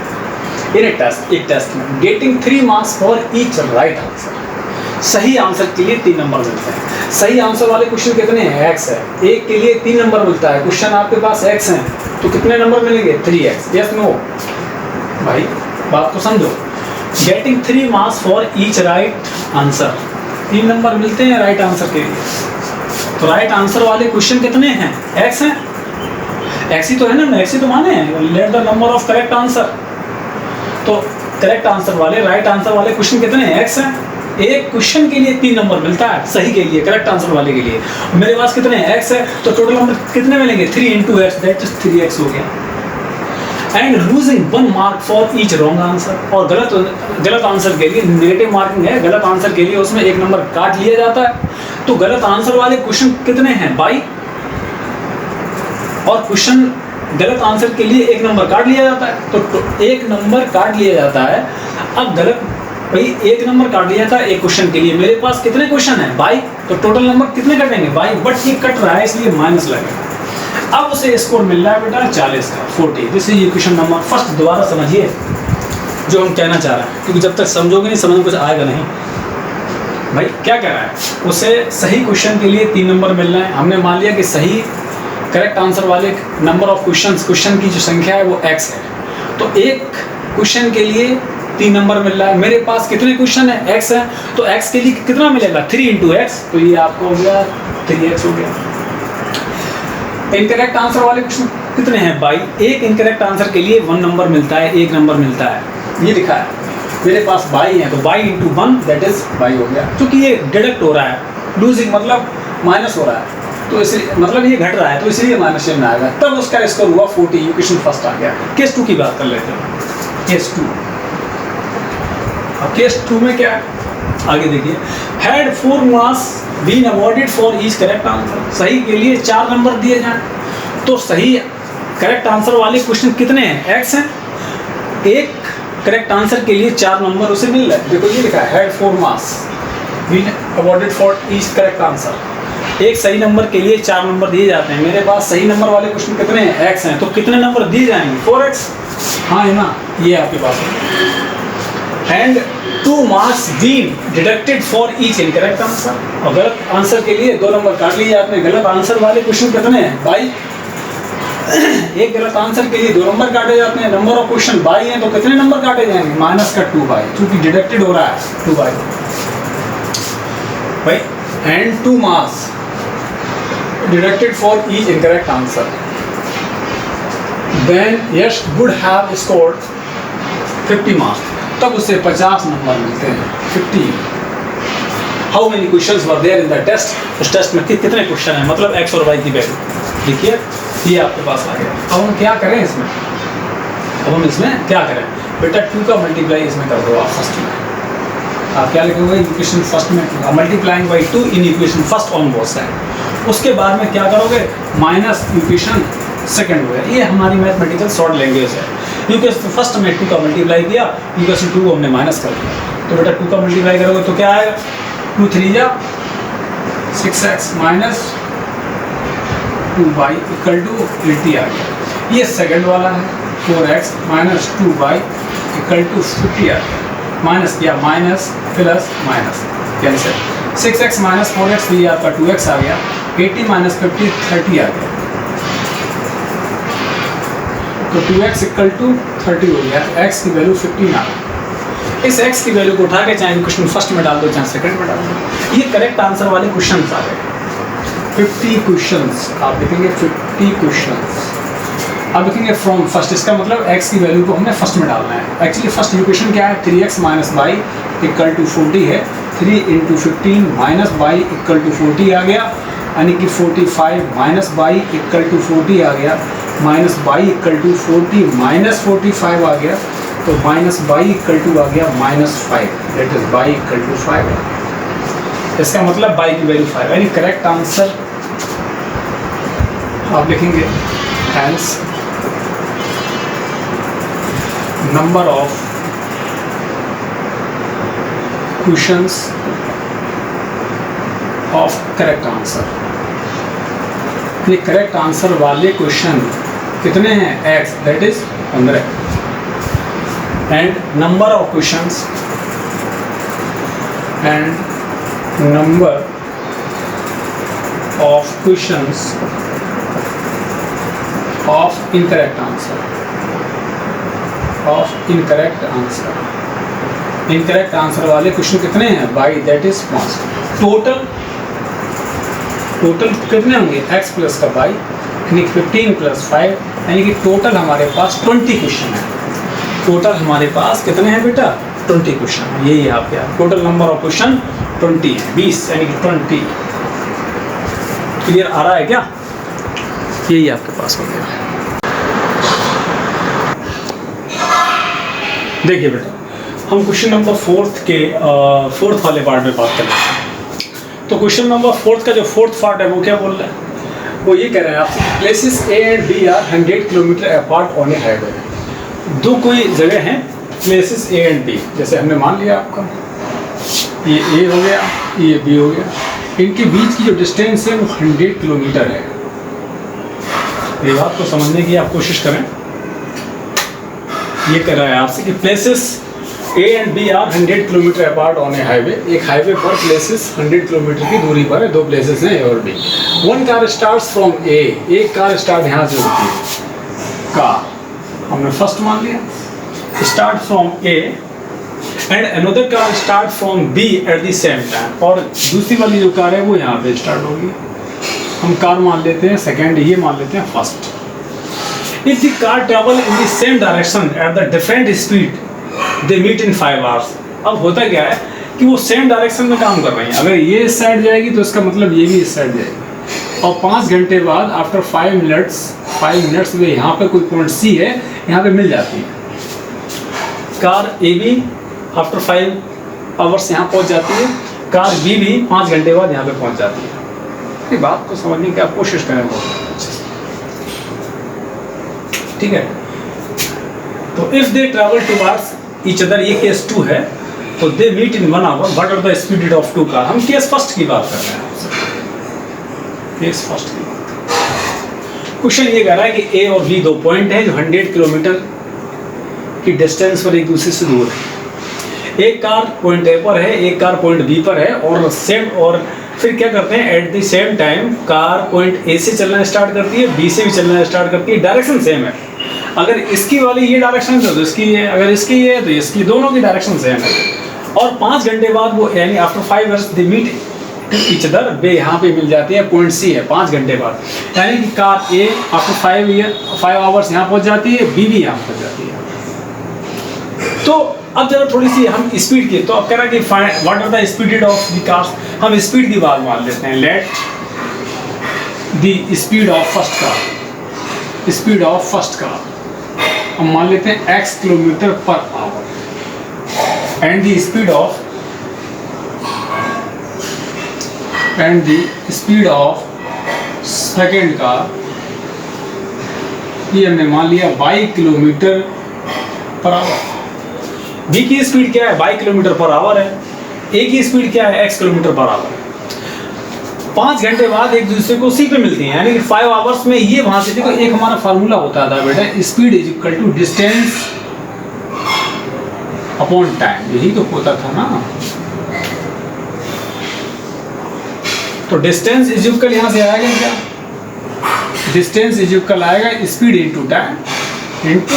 इन एक टेस्ट में, getting 3 marks for each right answer. सही आंसर के लिए 3 नंबर मिलते हैं। सही आंसर वाले क्वेश्चन कितने हैं, एक्स है, एक के लिए 3 नंबर मिलता है। क्वेश्चन आपके पास एक्स है तो कितने नंबर मिलेंगे, 3x। यस नो भाई, बात को समझो। Getting 3 marks for each right answer, 3 number मिलते हैं राइट आंसर के लिए। तो राइट आंसर वाले क्वेश्चन कितने हैं, एक्स हैं, एक्स ही तो है ना, एक्स ही तो माने हैं। Let the number of correct answer, तो करेक्ट आंसर वाले राइट आंसर वाले क्वेश्चन कितने हैं, एक्स हैं। एक क्वेश्चन के लिए 3 नंबर मिलता है सही के लिए, करेक्ट आंसर वाले के लिए। मेरे पास कितने हैं, एक्स है, तो टोटल नंबर कितने मिलेंगे, 3 × x, दैट इज 3x हो गया। And losing 1 mark for each wrong answer, और गलत आंसर के लिए नेगेटिव मार्किंग है, गलत आंसर के लिए उसमें 1 नंबर काट लिया जाता है। तो गलत आंसर वाले क्वेश्चन कितने हैं, 22, और क्वेश्चन गलत आंसर के लिए 1 नंबर काट लिया जाता है, तो 1 नंबर काट लिया जाता है। अब गलत भाई 1 नंबर काट लिया था एक क्वेश्चन के लिए, मेरे पास कितने क्वेश्चन है, 22, तो टोटल नंबर कितने कटेंगे, 22, बट ये कट रहा है इसलिए माइनस लगेगा। अब उसे स्कोर मिल रहा है बेटा 40 का, 40। This is equation number first. दोबारा समझिए जो हम कहना चाह रहे हैं, क्योंकि जब तक समझोगे नहीं समझ में कुछ आएगा नहीं। भाई क्या कह रहा है, उसे सही क्वेश्चन के लिए 3 नंबर मिल रहे हैं। हमने मान लिया कि सही करेक्ट आंसर वाले नंबर ऑफ क्वेश्चन की जो संख्या है वो x है, तो एक क्वेश्चन के लिए 3 नंबर मिल रहा है। मेरे पास कितने क्वेश्चन है, x है, तो x के लिए कितना मिलेगा, 3 × x, तो ये आपको हो गया 3x हो गया। इनकरेक्ट आंसर वाले क्वेश्चन कितने हैं, 22, एक इनकरेक्ट आंसर के लिए 1 नंबर मिलता है, 1 नंबर मिलता है, ये लिखा है। मेरे पास 22 है तो 22 × 1 दैट इज 22 हो गया। क्योंकि ये डिडक्ट हो रहा है, लूजिंग मतलब माइनस हो रहा है, तो इसलिए मतलब ये घट रहा है, तो इसलिए माइनस में आएगा। तब उसका स्कोर हुआ 40, इक्वेशन फर्स्ट आ गया। केस 2 की बात कर लेते हैं, केस 2। अब केस 2 में क्या है, आगे देखिए। Had 4 marks been awarded for each correct answer, सही के लिए 4 नंबर दिए जाएं, तो सही करेक्ट आंसर वाले क्वेश्चन कितने हैं, एक्स हैं, एक करेक्ट आंसर के लिए 4 नंबर उसे मिल रहा है। देखो ये लिखा है, had 4 marks been awarded for each correct answer, एक सही नंबर के लिए 4 नंबर दिए जाते हैं। मेरे पास सही नंबर वाले क्वेश्चन कितने हैं, एक्स हैं, तो कितने नंबर दिए जाएंगे, 4x, हाँ है ना, ये आपके पास है। And 2 marks been deducted for each incorrect answer, और गलत आंसर के लिए 2 नंबर काट लिए जाते हैं। गलत आंसर वाले क्वेश्चन कितने हैं, 22, एक गलत आंसर के लिए 2 नंबर काटे जाते हैं। नंबर ऑफ क्वेश्चन 22 हैं, तो कितने नंबर काटे जाएंगे, माइनस का 2/, क्योंकि डिडक्टेड हो रहा है 2/। भाई and 2 marks deducted for each incorrect answer, then Yash would have scored 50 marks, तब उसे 50 नंबर मिलते हैं, 50। How many questions were there in the test, उस टेस्ट में कितने क्वेश्चन है, मतलब x और y की वैल्यू। देखिए ये आपके पास आ गया। अब हम क्या करें इसमें, अब हम इसमें क्या करें बेटा, 2 का मल्टीप्लाई इसमें कर दो आप फर्स्ट में। आप क्या लिखोगे, इक्वेशन फर्स्ट में multiplying by 2 in equation first on both side. उसके बाद में क्या करोगे, माइनस इक्वेशन सेकंड हो गया। ये हमारी मैथमेटिकल शॉर्ट लैंग्वेज है। इक्वेशन फर्स्ट में 2 का मल्टीप्लाई किया, इक्वेशन 2 को हमने माइनस कर दिया, तो बेटा 2 का मल्टीप्लाई करोगे तो क्या आएगा, 2 3 जा 6x minus 2y equal to 80 आ गया। ये सेकंड वाला है, 4x minus 2y equal to 50 आ गया। माइनस किया, minus plus minus cancel, 6x minus 4x, तो ये आपका 2x आ गया। 80 माइनस 50 30 आ गया, तो 2x इक्वल टू 30 हो गया। x की वैल्यू 15 आ गई। इस x की वैल्यू को उठा के चाहे क्वेश्चन फर्स्ट में डाल दो चाहे सेकंड में डाल दो। ये करेक्ट आंसर वाले क्वेश्चन आ गए, 50 क्वेश्चंस। आप देखेंगे 50 क्वेश्चंस। अब देखेंगे फ्रॉम फर्स्ट, इसका मतलब x की वैल्यू को हमने फर्स्ट में डालना है। एक्चुअली फर्स्ट इक्वेशन क्या है, 3x minus y equal to 40 है। 3 × 15 माइनस y इक्वल टू 40 आ गया, यानी कि 45 माइनस y इक्वल टू 40 आ गया, minus y equal to 40 minus 45 आ गया, तो माइनस y इक्वल टू आ गया -5, that is y equal to 5। इसका मतलब y की वैल्यू 5, यानी करेक्ट आंसर आप लिखेंगे hence number of questions of correct answer ये करेक्ट आंसर वाले क्वेश्चन कितने हैं? x, that is 15। And number of questions of incorrect answer वाले क्वेश्चन कितने हैं? By, that is 5। टोटल कितने होंगे? x प्लस का बाई यानी 15 प्लस 5, यानी कि टोटल हमारे पास 20 क्वेश्चन है। टोटल हमारे पास कितने हैं बेटा? 20 क्वेश्चन। यही है आपके टोटल नंबर ऑफ क्वेश्चन 20 है, 20 यानी कि 20। क्लियर आ रहा है क्या? यही आपके पास हो गया। देखिए बेटा, हम क्वेश्चन नंबर 4th वाले पार्ट में बात कर रहे हैं। तो क्वेश्चन नंबर 4 का जो 4th पार्ट है वो क्या बोल रहा है? वो ये कह रहे हैं आपसे, places A and B are 100 kilometre apart on a highway. दो कोई जगह हैं, प्लेसेस ए एंड बी, जैसे हमने मान लिया आपका ये ए हो गया, ये बी हो गया, इनके बीच की जो डिस्टेंस है वो 100 किलोमीटर है। ये बात को समझने की आप कोशिश करें। ये कह रहा है आपसे कि places A and B are 100 kilometre apart on a highway. एक हाईवे पर प्लेसेस 100 किलोमीटर की दूरी पर है, दो प्लेसेस हैं ए और B. One car starts from A, एक कार स्टार्ट यहाँ से होती है। कार हमने फर्स्ट मान लिया, start from A and another car start from B at the same time. और दूसरी वाली जो कार है वो यहाँ पे स्टार्ट होगी। हम कार मान लेते हैं सेकेंड, ये मान लेते हैं first. If the car travel in the same direction at the different speed they meet in 5 hours। अब होता क्या है कि वो सेम डायरेक्शन में काम कर रही हैं। अगर ये इस साइड जाएगी तो इसका मतलब ये भी इस साइड जाएगी। और 5 घंटे बाद आफ्टर 5 मिनट्स में यहाँ पे कोई पॉइंट सी है, यहाँ पे मिल जाती है। कार ए भी आफ्टर 5 hours यहाँ पहुँच जाती है, कार बी भी 5 घंटे बाद यहाँ पे पहुँच जाती है। ये बात को समझने की आप कोशिश करें बहुत, ठीक है। तो if they travel towards each other, ये केस 2 है, तो दे meet in 1 hour, what are the speed of 2 car. हम केस फर्स्ट की बात कर रहे हैं, केस फर्स्ट की बात। क्वेश्चन ये कह रहा है कि ए और बी दो पॉइंट हैं जो 100 किलोमीटर की डिस्टेंस पर एक दूसरे से दूर है। एक कार पॉइंट ए पर है, एक कार पॉइंट बी पर है, और फिर क्या करते हैं, eight the same time car point A से चलना स्टार्ट करती है, बी से भी चलना स्टार्ट करती है। डायरेक्शन सेम है। अगर इसकी वाली ये डायरेक्शन है तो इसकी ये, अगर इसकी ये है तो इसकी, दोनों की डायरेक्शन सेम है। और 5 घंटे बाद वो, यानी after 5 hours they meet each other, बे यहाँ पे मिल जाती है, पॉइंट सी है 5 घंटे बाद। यानी कि कार ए आफ्टर 5 hours यहाँ पहुँच जाती है, बी भी यहाँ पहुँच जाती है। तो अब जरा थोड़ी सी हम स्पीड की, तो अब कह रहा है कि what are the speed of the cars. हम स्पीड की बात मान लेते हैं। Let the speed of first car, हम मान लेते हैं x kilometre per hour, and the speed of second car, ये हमने मान लिया 22 किलोमीटर पर आवर। बी की स्पीड क्या है? 22 किलोमीटर पर आवर है। ए की स्पीड क्या है? x kilometre per our. 5 घंटे बाद एक दूसरे को सी पे मिलती हैं, यानी कि 5 hours में ये वहां से, देखो एक हमारा फार्मूला होता था बेटा, speed is equal to distance upon time, यही तो होता था ना। तो डिस्टेंस इज इक्वल यहां से आएगा क्या? डिस्टेंस इज इक्वल आएगा स्पीड इनटू टाइम इनटू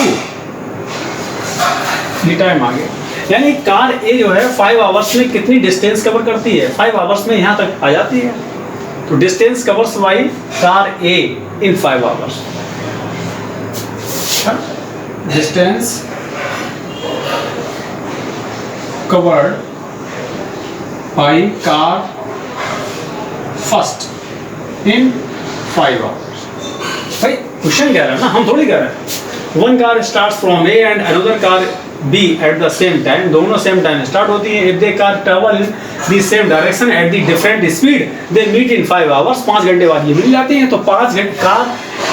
ये टाइम आ गया। यानी कार ए जो है 5 hours में कितनी डिस्टेंस कवर करती है? 5 hours में यहाँ तक आ जाती है। तो distance covers by car A in 5 hours। Distance covered by car first in 5 hours। भाई क्वेश्चन कह रहा है ना, हम थोड़ी कह रहे हैं। One car start from A and another car B at the same time, दोनों सेम टाइम स्टार्ट होती हैं। If they car travel in the same direction at the different speed they meet in 5 hours, 5 घंटे बाद ये मिल जाती हैं। तो 5 घंटे कार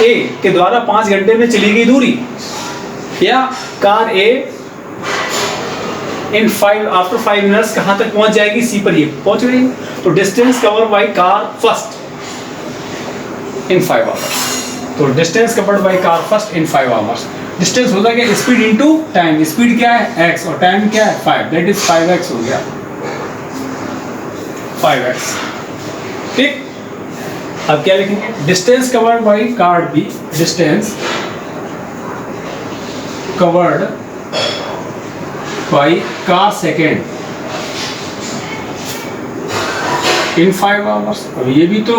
ए के द्वारा 5 घंटे में चली गई दूरी, या car A in 5 after 5 minutes कहाँ तक पहुंच जाएगी? सी पर ये पहुंच गई। तो distance cover by car first in 5 hours. तो distance covered by car first in 5 hours. Distance होता है क्या, स्पीड इनटू टाइम। स्पीड क्या है x और टाइम क्या है 5, दैट इज 5x हो गया, 5x। ठीक, अब क्या लिखेंगे, distance covered by car B, distance covered by car second in 5 hours. अब ये भी तो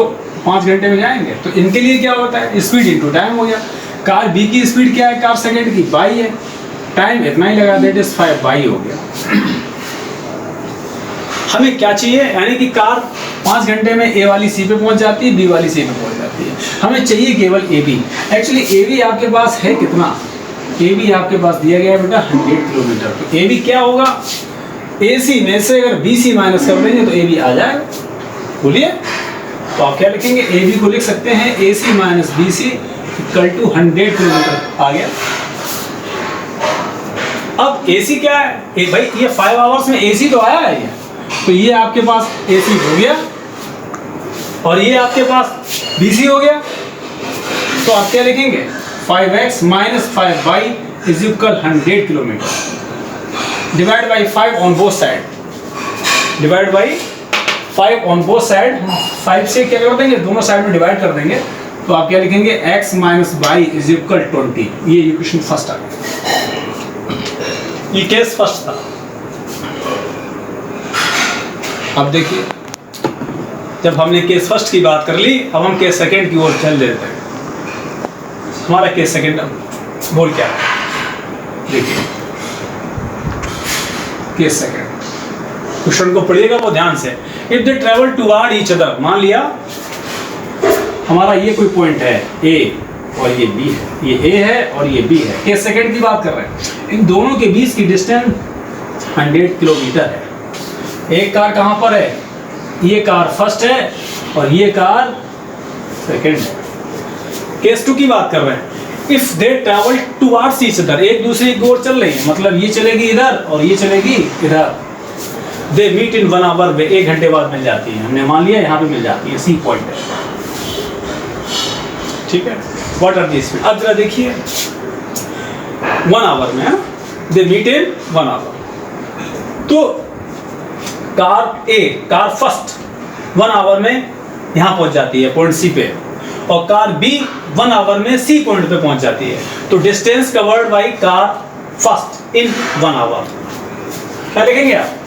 5 घंटे में जाएंगे, तो इनके लिए क्या होता है, स्पीड इनटू टाइम हो गया। कार बी की स्पीड क्या है कार सेकेंड की, बाई है, टाइम इतना ही लगा, दैट इज 5 बाई हो गया। हमें क्या चाहिए, यानी कि कार 5 घंटे में ए वाली सी पे पहुंच जाती है, बी वाली सी पे पहुंच जाती है। हमें चाहिए केवल A B. Actually A B आपके पास है कितना, ए बी आपके पास दिया गया है बेटा 100 किलोमीटर। तो ए बी क्या होगा, ए सी में से अगर बी सी माइनस कर देंगे तो ए बी आ जाएगा, बोलिए। तो आप क्या लिखेंगे, ए बी को लिख सकते हैं A C minus B C equal to 100 kilometre आ गया। अब ए सी क्या है, भाई ये 5 आवर्स में ए सी तो आया है ये, तो ये आपके पास ए सी हो गया और ये आपके पास बी सी हो गया। तो आप क्या लिखेंगे, 5x minus 5 by is equal 100 kilometre divide by 5 on both side, divide by 5 on both side. 5 से क्या कर देंगे, दोनों साइड में डिवाइड कर देंगे, तो आप क्या लिखेंगे, x minus by is equal 20। ये इक्वेशन फर्स्ट आ गया, ये केस फर्स्ट था। अब देखिए, जब हमने केस फर्स्ट की बात कर ली, अब हम केस सेकंड की ओर चल देते हैं। हमारा केस सेकंड बोल क्या है, देखिए केस सेकंड क्वेश्चन को पढ़िएगा वो ध्यान से। If they travel toward each other, मान लिया हमारा ये कोई पॉइंट है ए और ये बी है, ये ए है और ये बी है। केस सेकंड की बात कर रहे हैं, इन दोनों के बीच की डिस्टेंस 100 किलोमीटर है। एक कार कहाँ पर है, ये कार फर्स्ट है और ये कार सेकंड है। केस 2 की बात कर रहे हैं, if they travel towards each other, एक दूसरे की ओर चल रही है, मतलब ये चलेगी इधर और ये चलेगी इधर। दे मीट इन 1 आवर, में 1 घंटे बाद मिल जाती है, हमने मान लिया यहाँ पे मिल जाती है, सी पॉइंट है, ठीक है। व्हाट आर दी स्पीड, अब जरा देखिए 1 आवर में, दे मीट इन 1 आवर। तो car A, car first 1 hour में यहाँ पहुंच जाती है पॉइंट सी पे, और कार बी 1 आवर में सी पॉइंट पे पहुंच जाती है। तो distance covered by car first in 1 hour, क्या लिखेंगे आप,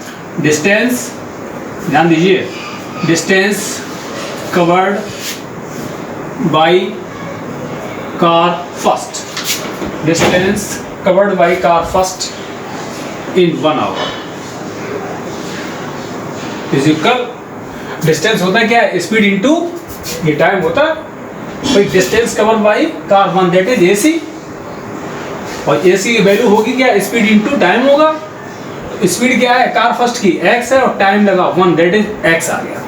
डिस्टेंस, ध्यान दीजिए, distance covered by car first, distance covered by car first in 1 hour is equal, distance होता है क्या, स्पीड इनटू ये टाइम होता है भाई। Distance covered by car 1 that is AC, और एसी की वैल्यू होगी क्या, स्पीड इनटू टाइम होगा। स्पीड क्या है कार फर्स्ट की, x है और टाइम लगा 1, दैट इज x आ गया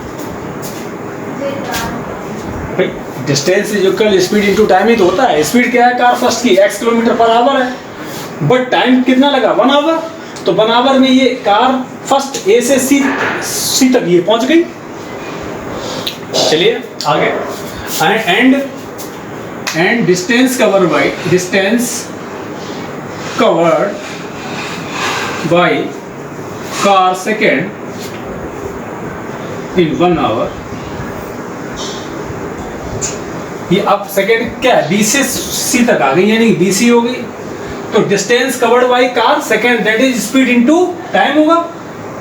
भाई। Distance is equal speed into time ही तो होता है। स्पीड क्या है कार फर्स्ट की, x किलोमीटर पर आवर है, बट टाइम कितना लगा 1 आवर। तो 1 आवर में ये कार फर्स्ट ए से सी तक ये पहुंच गई। चलिए आगे, and distance covered by, distance covered by car second in 1 hour. ये अब सेकेंड क्या है, बी से सी तक आ गई, यानी बी सी हो गई। तो distance covered by car second that is speed into time होगा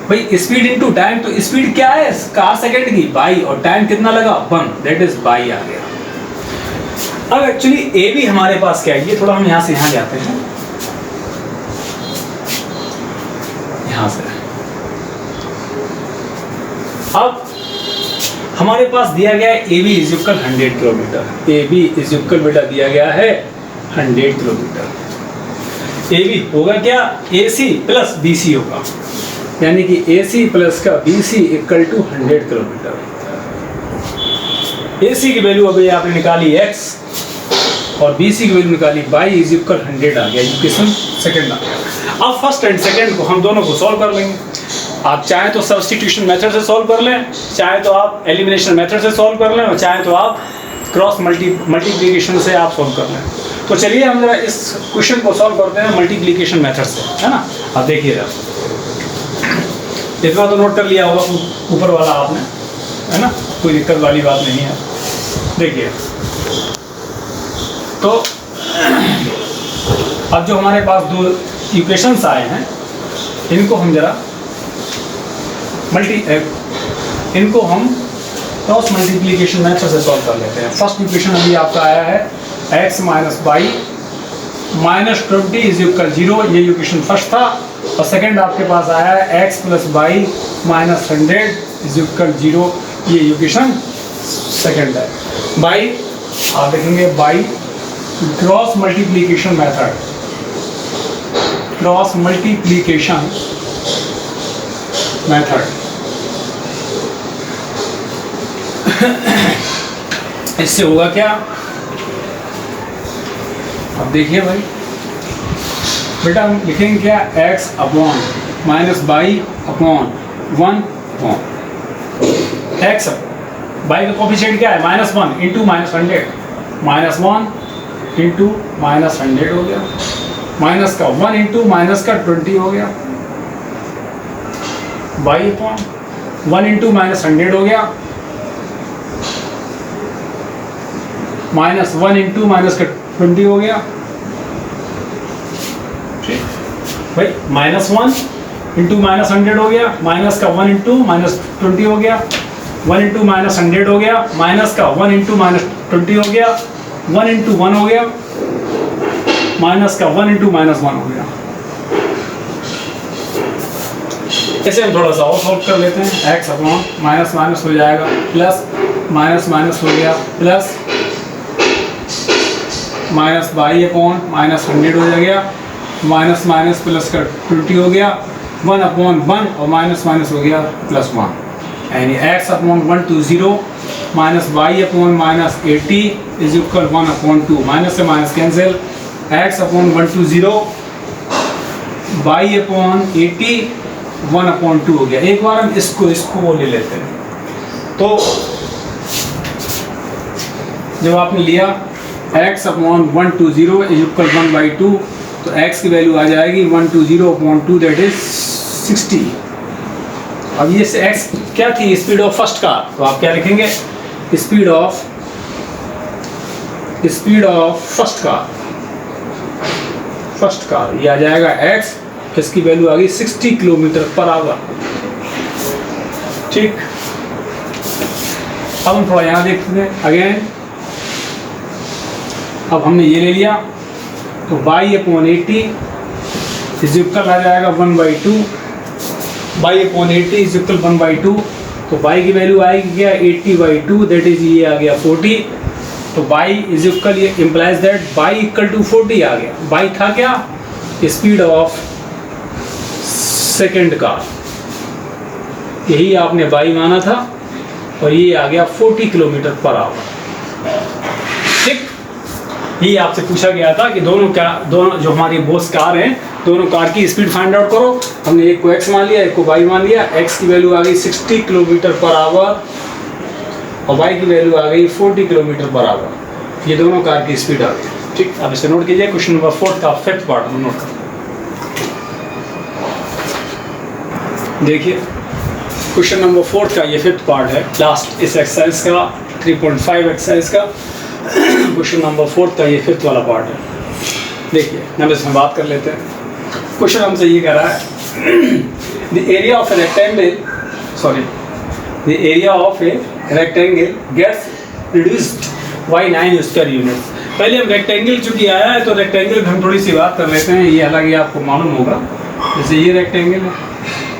भाई। स्पीड इनटू टाइम, तो स्पीड क्या है कार सेकेंड की बाई, और टाइम कितना लगा 1, दैट इज बाई आ गया। अब एक्चुअली ए भी हमारे पास क्या है, ये थोड़ा हम यहां से यहां जाते हैं, यहां से। अब हमारे पास दिया गया है A B is equal 100 kilometre, A B is equal बेटा दिया गया है 100 किलोमीटर। ए बी होगा क्या, ए सी प्लस बी सी होगा, यानी कि ए सी प्लस का B C equal to 100 kilometre. A C की वैल्यू अभी आपने निकाली x और बी सी की वैल्यू निकाली y इज इक्वल 100 आ गया, इक्वेशन सेकंड आ गया। अब फर्स्ट एंड सेकंड को हम दोनों को सॉल्व कर लेंगे। आप चाहे तो सब्स्टिट्यूशन मेथड से सॉल्व कर लें, चाहे तो आप एलिमिनेशन मेथड से सॉल्व कर लें, और चाहे तो आप क्रॉस मल्टीप्लिकेशन से आप सॉल्व कर लें। तो चलिए हम जरा इस क्वेश्चन को सॉल्व करते हैं मल्टीप्लिकेशन मेथड से, है ना। आप देखिएगा, इतना तो नोट कर लिया होगा ऊपर वाला आपने, है ना, कोई दिक्कत वाली बात नहीं है। देखिए, तो अब जो हमारे पास दो इक्वेशंस आए हैं, इनको हम जरा इनको हम क्रॉस मल्टीप्लिकेशन मेथड से सॉल्व कर लेते हैं। फर्स्ट इक्वेशन अभी आपका आया है x minus by minus 20 is equal 0, ये इक्वेशन फर्स्ट था। और सेकंड आपके पास आया है x plus by minus 100 is equal 0, ये इक्वेशन सेकंड है। बाई आप देखेंगे by cross multiplication method, cross multiplication method इससे होगा क्या, अब देखिए भाई बेटा, हम लिखेंगे क्या, x upon minus y upon 1 upon x, by का कोफिशिएंट क्या है, -1 इंटू -100, -1 इंटू -100 हो गया, माइनस का 1 इंटू माइनस का 20 हो गया, बाई अपॉन 1 इंटू -100 हो गया, -1 इंटू माइनस का 20 हो गया। ठीक भाई, -1 इंटू -100 हो गया, माइनस का 1 इंटू -20 हो गया, 1 इंटू -100 हो गया, माइनस का 1 इंटू -20 हो गया, 1 इंटू 1 हो गया, माइनस का 1 इंटू -1 हो गया। ऐसे हम थोड़ा सा और सॉल्व कर लेते हैं। x अपॉन माइनस माइनस हो जाएगा, प्लस माइनस माइनस हो गया, प्लस माइनस बाई अपॉन -100 हो जाएगा, माइनस माइनस प्लस का 20 हो गया, 1 अपॉन 1 और माइनस माइनस हो गया +1, यानी x upon 1 to 0 minus y upon -80 is equal 1 upon 2, minus से minus cancel, x upon 1 to 0 y upon 80 1 upon 2 हो गया। एक बार हम इसको वो ले लेते हैं। तो जब आपने लिया x upon 1 to 0 is equal 1/2, तो x की वैल्यू आ जाएगी 1 to 0 अपॉन 2, दैट इज 60। अब ये से x क्या थी, स्पीड ऑफ फर्स्ट कार, तो आप क्या लिखेंगे, स्पीड ऑफ फर्स्ट कार, ये आ जाएगा x, इसकी वैल्यू आ गई 60 किलोमीटर पर आवर। ठीक, अब हम थोड़ा यहाँ देखते हैं अगेन। अब हमने ये ले लिया, तो बाई अपॉन 80 इज इक्वल आ जाएगा 1/2, बाई अपॉन 80 इज इक्वल 1/2, तो बाई की वैल्यू आएगी क्या, 80/2, दैट इज ये आ गया 40। तो बाई इज इक्वल, ये implies that y equal to 40 आ गया। बाई था क्या, स्पीड ऑफ सेकंड कार, यही आपने बाई माना था, और ये आ गया 40 किलोमीटर पर आवर। ठीक, ये आपसे पूछा गया था कि दोनों जो हमारी बोस कार हैं, दोनों कार की स्पीड फाइंड आउट करो। हमने एक को x मान लिया, एक को y मान लिया। x की वैल्यू आ गई 60 किलोमीटर पर आवर और y की वैल्यू आ गई 40 किलोमीटर पर आवर। ये दोनों कार की स्पीड आ गई। ठीक, अब इसे नोट कीजिए। क्वेश्चन नंबर 4 का 5th पार्ट में नोट कर देखिए। क्वेश्चन नंबर 4 का ये 5th पार्ट है, लास्ट इस एक्सरसाइज का 3.5 एक्सरसाइज का। क्वेश्चन नंबर 4 का ये 5th वाला पार्ट है। देखिए, हम इसमें बात कर लेते हैं। क्वेश्चन हमसे ये कह रहा है the area of a rectangle gets reduced by 9 square units. पहले हम रेक्टेंगल चूंकि आया है तो रेक्टेंगल में हम थोड़ी सी बात कर लेते हैं। ये हालांकि आपको मालूम होगा, जैसे ये रेक्टेंगल है,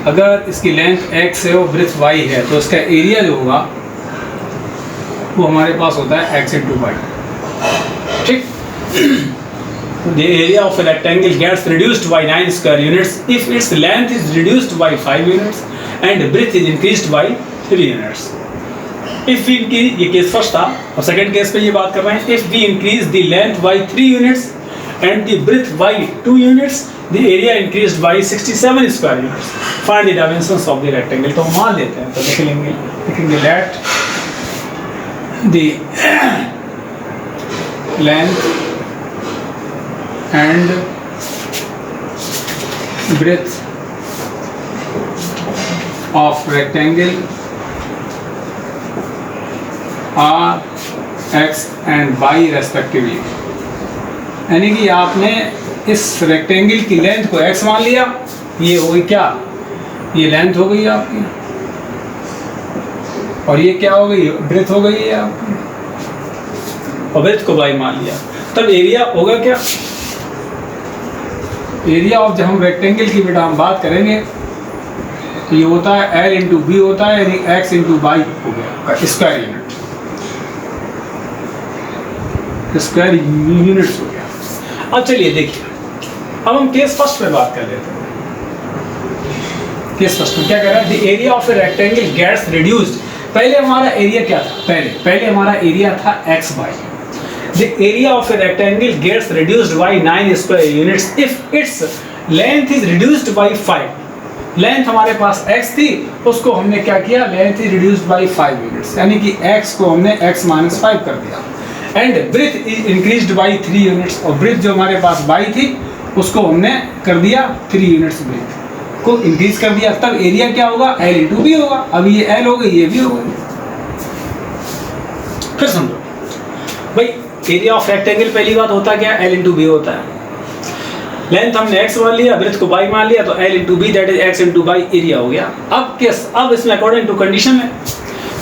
अगर इसकी लेंथ x है और ब्रेथ y है तो इसका एरिया जो होगा वो हमारे पास होता है x into y। ठीक, the area of a rectangle gets reduced by 9 square units if its length is reduced by 5 units and breadth is increased by 3 units. If we increase, ये केस फर्स्ट था, और second case पे ये बात कर रहे हैं, if we increase the length by 3 units and the breadth by 2 units, the area increased by 67 square units. Find the dimensions of the rectangle. तो मान लेते हैं, तो लिखेंगे let the length and breadth of rectangle are x and y respectively। यानी कि आपने इस रेक्टेंगल की लेंथ को x मान लिया, ये हो गई क्या, ये लेंथ हो गई आपकी, और ये क्या हो गई, ब्रेथ हो गई है आपकी, और ब्रेथ को y मान लिया। तब एरिया होगा क्या, एरिया ऑफ, जब हम रेक्टेंगल की बेटा हम बात करेंगे तो ये होता है L इंटू बी होता है, यानी x इंटू वाई हो गया स्क्वायर यूनिट, स्क्वायर यूनिट्स हो गया। अब चलिए देखिए, अब हम केस फर्स्ट में बात कर लेते हैं। केस फर्स्ट में क्या कह रहा है, the area of a rectangle gets reduced. पहले हमारा एरिया क्या था, पहले हमारा एरिया था x y. The area of a rectangle gets reduced by 9 square units if its length is reduced by 5। Length हमारे पास x थी, उसको हमने क्या किया, length is reduced by 5 units, यानी कि x को हमने x माइनस 5 कर दिया। And breadth is increased by 3 units, और ब्रेथ जो हमारे पास y थी उसको हमने कर दिया 3 यूनिट्स ब्रेथ को इंक्रीज कर दिया। तब एरिया क्या होगा, L इंटू बी होगा। अब ये L हो गई, ये भी हो गई। फिर समझो भाई, एरिया ऑफ रेक्टेंगल पहली बात होता क्या, L इंटू बी होता है। लेंथ हमने x मान लिया, ब्रेथ को y मान लिया, तो L into B that is x into y area हो गया। अब इसमें अकॉर्डिंग टू कंडीशन है,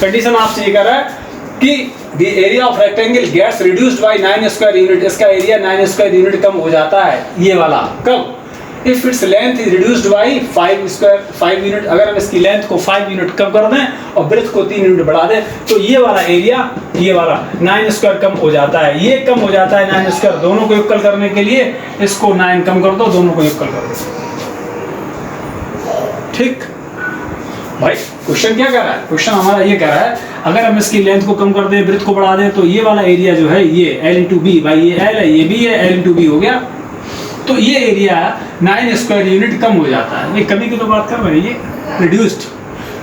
कंडीशन आपसे ये कह रहा है कि the area of rectangle gets reduced by 9 square unit, इसका एरिया 9 स्क्वायर यूनिट कम हो जाता है, ये वाला। कब, if its length is reduced by 5 unit, अगर हम इसकी लेंथ को 5 यूनिट कम कर दें और ब्रेथ को 3 यूनिट बढ़ा दें, तो ये वाला एरिया, ये वाला 9 स्क्वायर कम हो जाता है, ये कम हो जाता है 9 स्क्वायर। दोनों को इक्वल करने के लिए इसको 9 कम कर दो, दोनों को इक्वल कर दो। ठीक भाई, क्वेश्चन क्या कह रहा है, क्वेश्चन हमारा ये कह रहा है अगर हम इसकी लेंथ को कम कर दें, ब्रेथ को बढ़ा दें, तो ये वाला एरिया जो है ये L इंटू बी, भाई ये L है, ये भी है, L इंटू बी हो गया। तो ये एरिया 9 स्क्वायर यूनिट कम हो जाता है। ये कमी की तो बात कर रहे हैं, ये रिड्यूस्ड,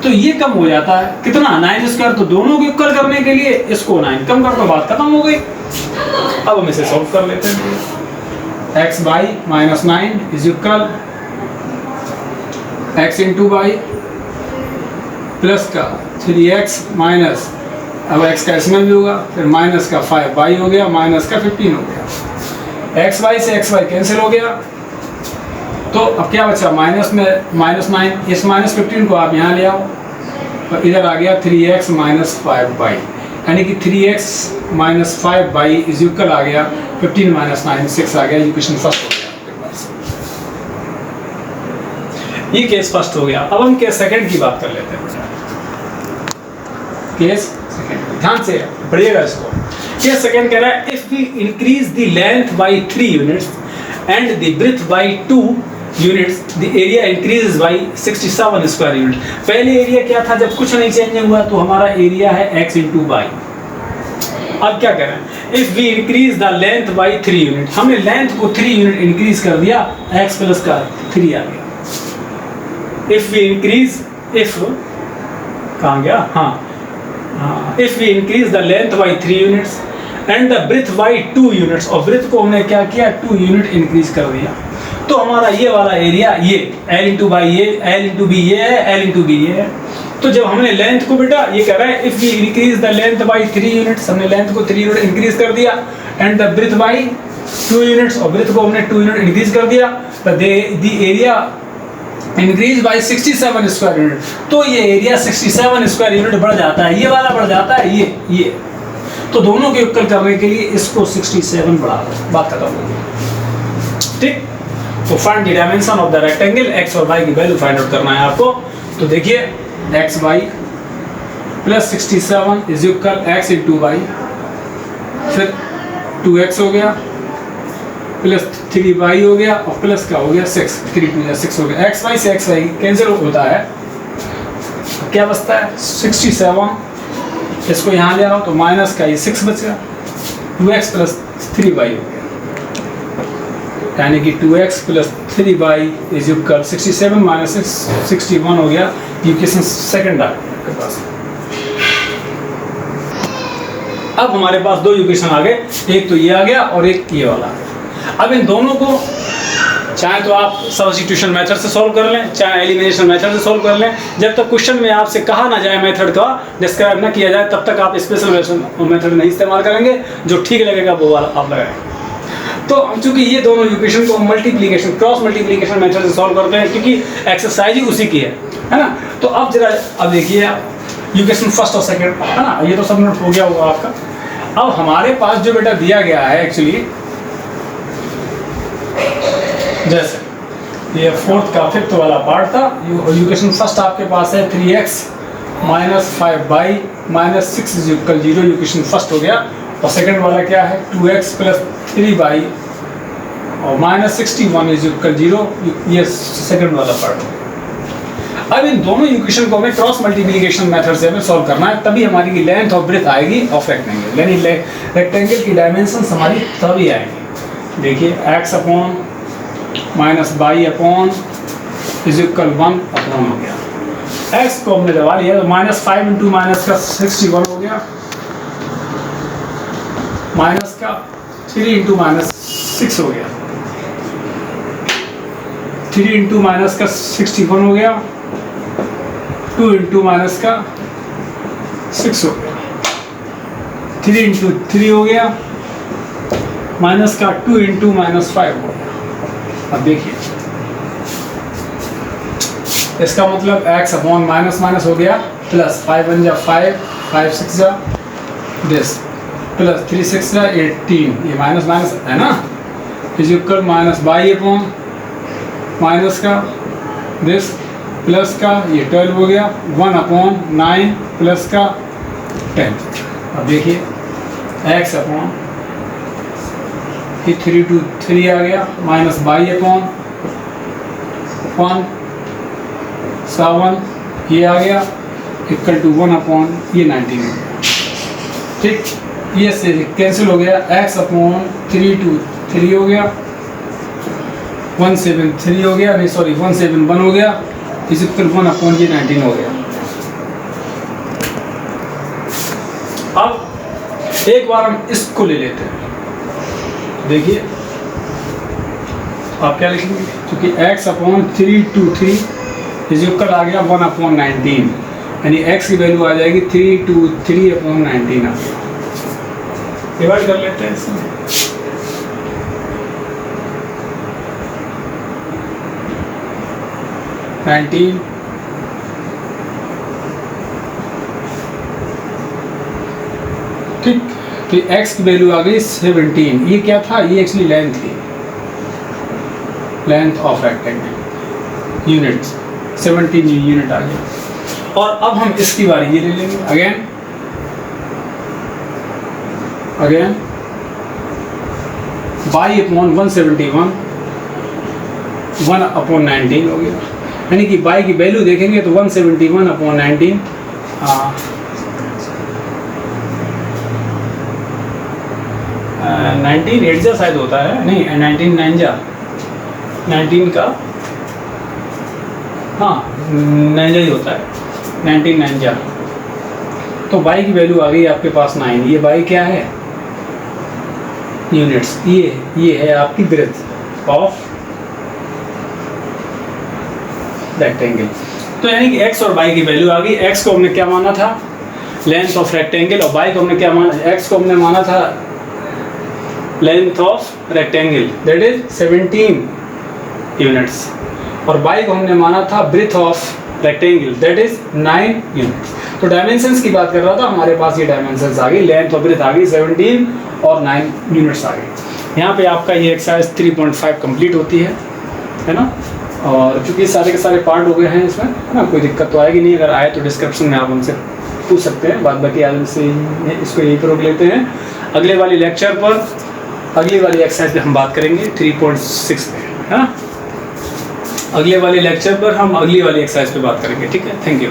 तो ये कम हो जाता है कितना, 9 स्क्वायर। तो दोनों को इक्वल करने के लिए इसको 9 कम कर दो, बात खत्म हो गई। अब हम इसे सॉल्व कर लेते हैं। X by minus 9 is equal x into by plus का 3x माइनस, अब x का इसमें भी होगा, फिर माइनस का 5y हो गया, माइनस का 15 हो गया। एक्स वाई से एक्स वाई कैंसिल हो गया, तो अब क्या बचा, माइनस में माइनस 9, इस माइनस 15 को आप यहाँ ले आओ, और इधर आ गया 3x माइनस 5y, यानी कि 3x minus 5y is equal आ गया 15 माइनस 9 6 आ गया। इक्वेशन फर्स्ट हो गया आपके पास, ये केस फर्स्ट हो गया। अब हम केस सेकंड की बात कर लेते हैं। केस सेकंड, ध्यान से पढ़िएगा इसको। केस सेकंड कह रहा है if we increase the length by 3 units and the breadth by 2 units, the area increases by 67 square unit. पहले एरिया क्या था, जब कुछ नहीं चेंज हुआ तो हमारा एरिया है x इंटू वाई। अब क्या करें, if we increase the length by 3 unit, हमने लेंथ को 3 यूनिट इंक्रीज कर दिया, x प्लस का 3 आ गया। इफ वी इंक्रीज, इफ कहाँ गया, हाँ, if we increase the length by 3 units and the breadth by 2 units, और breadth को हमने क्या किया, 2 यूनिट इंक्रीज कर दिया, तो हमारा ये वाला एरिया ये L इंटू बाई ये, L इंटू बी ये है, L इंटू बी ये है। तो जब हमने लेंथ को बेटा ये कह रहा है if we increase the length by 3 units, हमने लेंथ को 3 यूनिट इंक्रीज कर दिया, and the breadth by 2 units, और ब्रेथ को हमने 2 यूनिट इंक्रीज कर दिया, तो the area increase by 67 square unit. तो ये एरिया 67 स्क्वायर यूनिट बढ़ जाता है, ये वाला बढ़ जाता है, ये तो दोनों को इक्वल करने के लिए इसको 67 बढ़ा दो, बात खत्म हो गई। ठीक, तो find the dimension of the rectangle, x और y की वैल्यू फाइंड आउट करना है आपको। तो देखिए x y plus 67 is equal x into y, फिर 2x हो गया प्लस 3y हो गया, और प्लस का हो गया 6, 3 2 6 हो गया। एक्स वाई से एक्स वाई कैंसिल होता है, क्या बचता है 67, इसको यहाँ ले आओ तो माइनस का ये 6 बचेगा, 2x प्लस 3y हो गया, यानी कि 2x plus 3y is equal 67 minus 61 हो गया। इक्वेशन सेकंड आपके पास। अब हमारे पास दो इक्वेशन आ गए, एक तो ये आ गया और एक ये वाला आ गया। अब इन दोनों को चाहे तो आप सब्स्टिट्यूशन मेथड से सॉल्व कर लें, चाहे एलिमिनेशन मेथड से सॉल्व कर लें। जब तक क्वेश्चन में आपसे कहा ना जाए मेथड का डिस्क्राइब ना किया जाए, तब तक आप स्पेशल मेथड नहीं इस्तेमाल करेंगे। जो ठीक लगेगा वो वाला आप लगाएं। तो चूंकि ये दोनों इक्वेशन को मल्टीप्लिकेशन क्रॉस मल्टीप्लिकेशन मेथड से सॉल्व करते हैं, क्योंकि एक्सरसाइज ही उसी की है ना। तो अब जरा अब देखिए इक्वेशन फर्स्ट और सेकंड, है ना, ये तो सब नोट हो गया होगा आपका। अब हमारे पास जो बेटा दिया गया है एक्चुअली, जैसे ये फोर्थ का फिफ्थ वाला पार्ट था, इक्वेशन फर्स्ट आपके पास है 3x minus 5y minus 6 is equal 0, equation first हो गया। और सेकंड वाला क्या है 2x प्लस 3y और माइनस 61 इज इक्वल 0, ये सेकंड वाला पार्ट हो गया। अब इन दोनों इक्वेशन को हमें क्रॉस मल्टीप्लिकेशन मेथड से हमें सॉल्व करना है, तभी हमारी लेंथ और ब्रेथ आएगी ऑफ रेक्टेंगल, यानी रेक्टेंगल की डायमेंशन हमारी तभी आएंगी। देखिए x upon minus y upon is equal 1 upon हो गया। x को हमने दबा लिया तो माइनस 5 इंटू माइनस का 61 हो गया, माइनस का 3 इंटू माइनस 6 हो गया, 3 इंटू माइनस का 61 हो गया, 2 इंटू माइनस का 6 हो गया, 3 इंटू 3 हो गया, माइनस का 2 इंटू माइनस 5 हो गया। अब देखिए इसका मतलब x अपॉन माइनस माइनस हो गया प्लस 5 1 जा 5, 5 6 जा दिस, प्लस 3 6 जा 18, ये माइनस माइनस है ना, is equal minus y upon minus का दिस प्लस का ये 12 हो गया, 1 अपॉन 9 प्लस का 10। अब देखिए x अपॉन ये 3 2 3 आ गया, माइनस बाई अपॉन 1 7 ये आ गया, इक्वल टू 1 अपॉन ये 19 हो गया। ठीक, ये से कैंसिल हो गया, x अपॉन 3 2 3 हो गया, 1 7 3 हो गया, नहीं सॉरी 1 7 1 हो गया, इज इक्वल 1 अपॉन ये 19 हो गया। अब एक बार हम इसको ले लेते हैं। देखिए आप क्या लिखेंगे, क्योंकि x अपॉन 3 2 3 इज इक्वल आ गया 1 अपॉन 19, यानी x की वैल्यू आ जाएगी 3 2 3 अपॉन 19 आ गया। डिवाइड कर लेते हैं इसमें, ठीक, तो x की वैल्यू आ गई 17। ये क्या था, ये एक्चुअली लेंथ थी, length of rectangle unit 17 unit आ गया। और अब हम इसकी बारी ये ले लेंगे अगेन बाई अपॉन 171 1 अपॉन 19 हो गया, यानी कि बाई की वैल्यू देखेंगे तो 171 अपॉन 19 19 8 जा शायद होता है, नहीं 19 9 जा 19 का, हाँ 9 जा ही होता है, 19 9 जा। तो बाई की वैल्यू आ गई आपके पास 9। ये बाई क्या है, यूनिट्स, ये है आपकी ब्रेथ ऑफ रेक्टेंगल। तो यानी कि x और y की वैल्यू आ गई। x को हमने क्या माना था, लेंथ ऑफ रेक्टेंगल, और y को हमने क्या माना, x को हमने माना था length of rectangle that is 17 units, और y को हमने माना था breadth of rectangle that is 9 units. तो डायमेंशंस की बात कर रहा था, हमारे पास ये डायमेंशंस आ गई, लेंथ और ब्रेथ आ गई 17 और 9 यूनिट्स आ गई। यहाँ पे आपका ये एक्सरसाइज 3.5 कंप्लीट होती है ना। और चूंकि सारे के सारे पार्ट हो गए हैं इसमें, है ना, कोई दिक्कत तो आएगी नहीं। अगर आए तो डिस्क्रिप्शन में आप उनसे पूछ सकते हैं, बाद बाकी आज से इसको यहीं पर रोक लेते हैं। अगले वाली लेक्चर पर, अगली वाली एक्सरसाइज पे हम बात करेंगे 3.6 में, है ना। अगले वाले लेक्चर पर हम अगली वाली एक्सरसाइज पे बात करेंगे, ठीक है। Thank you.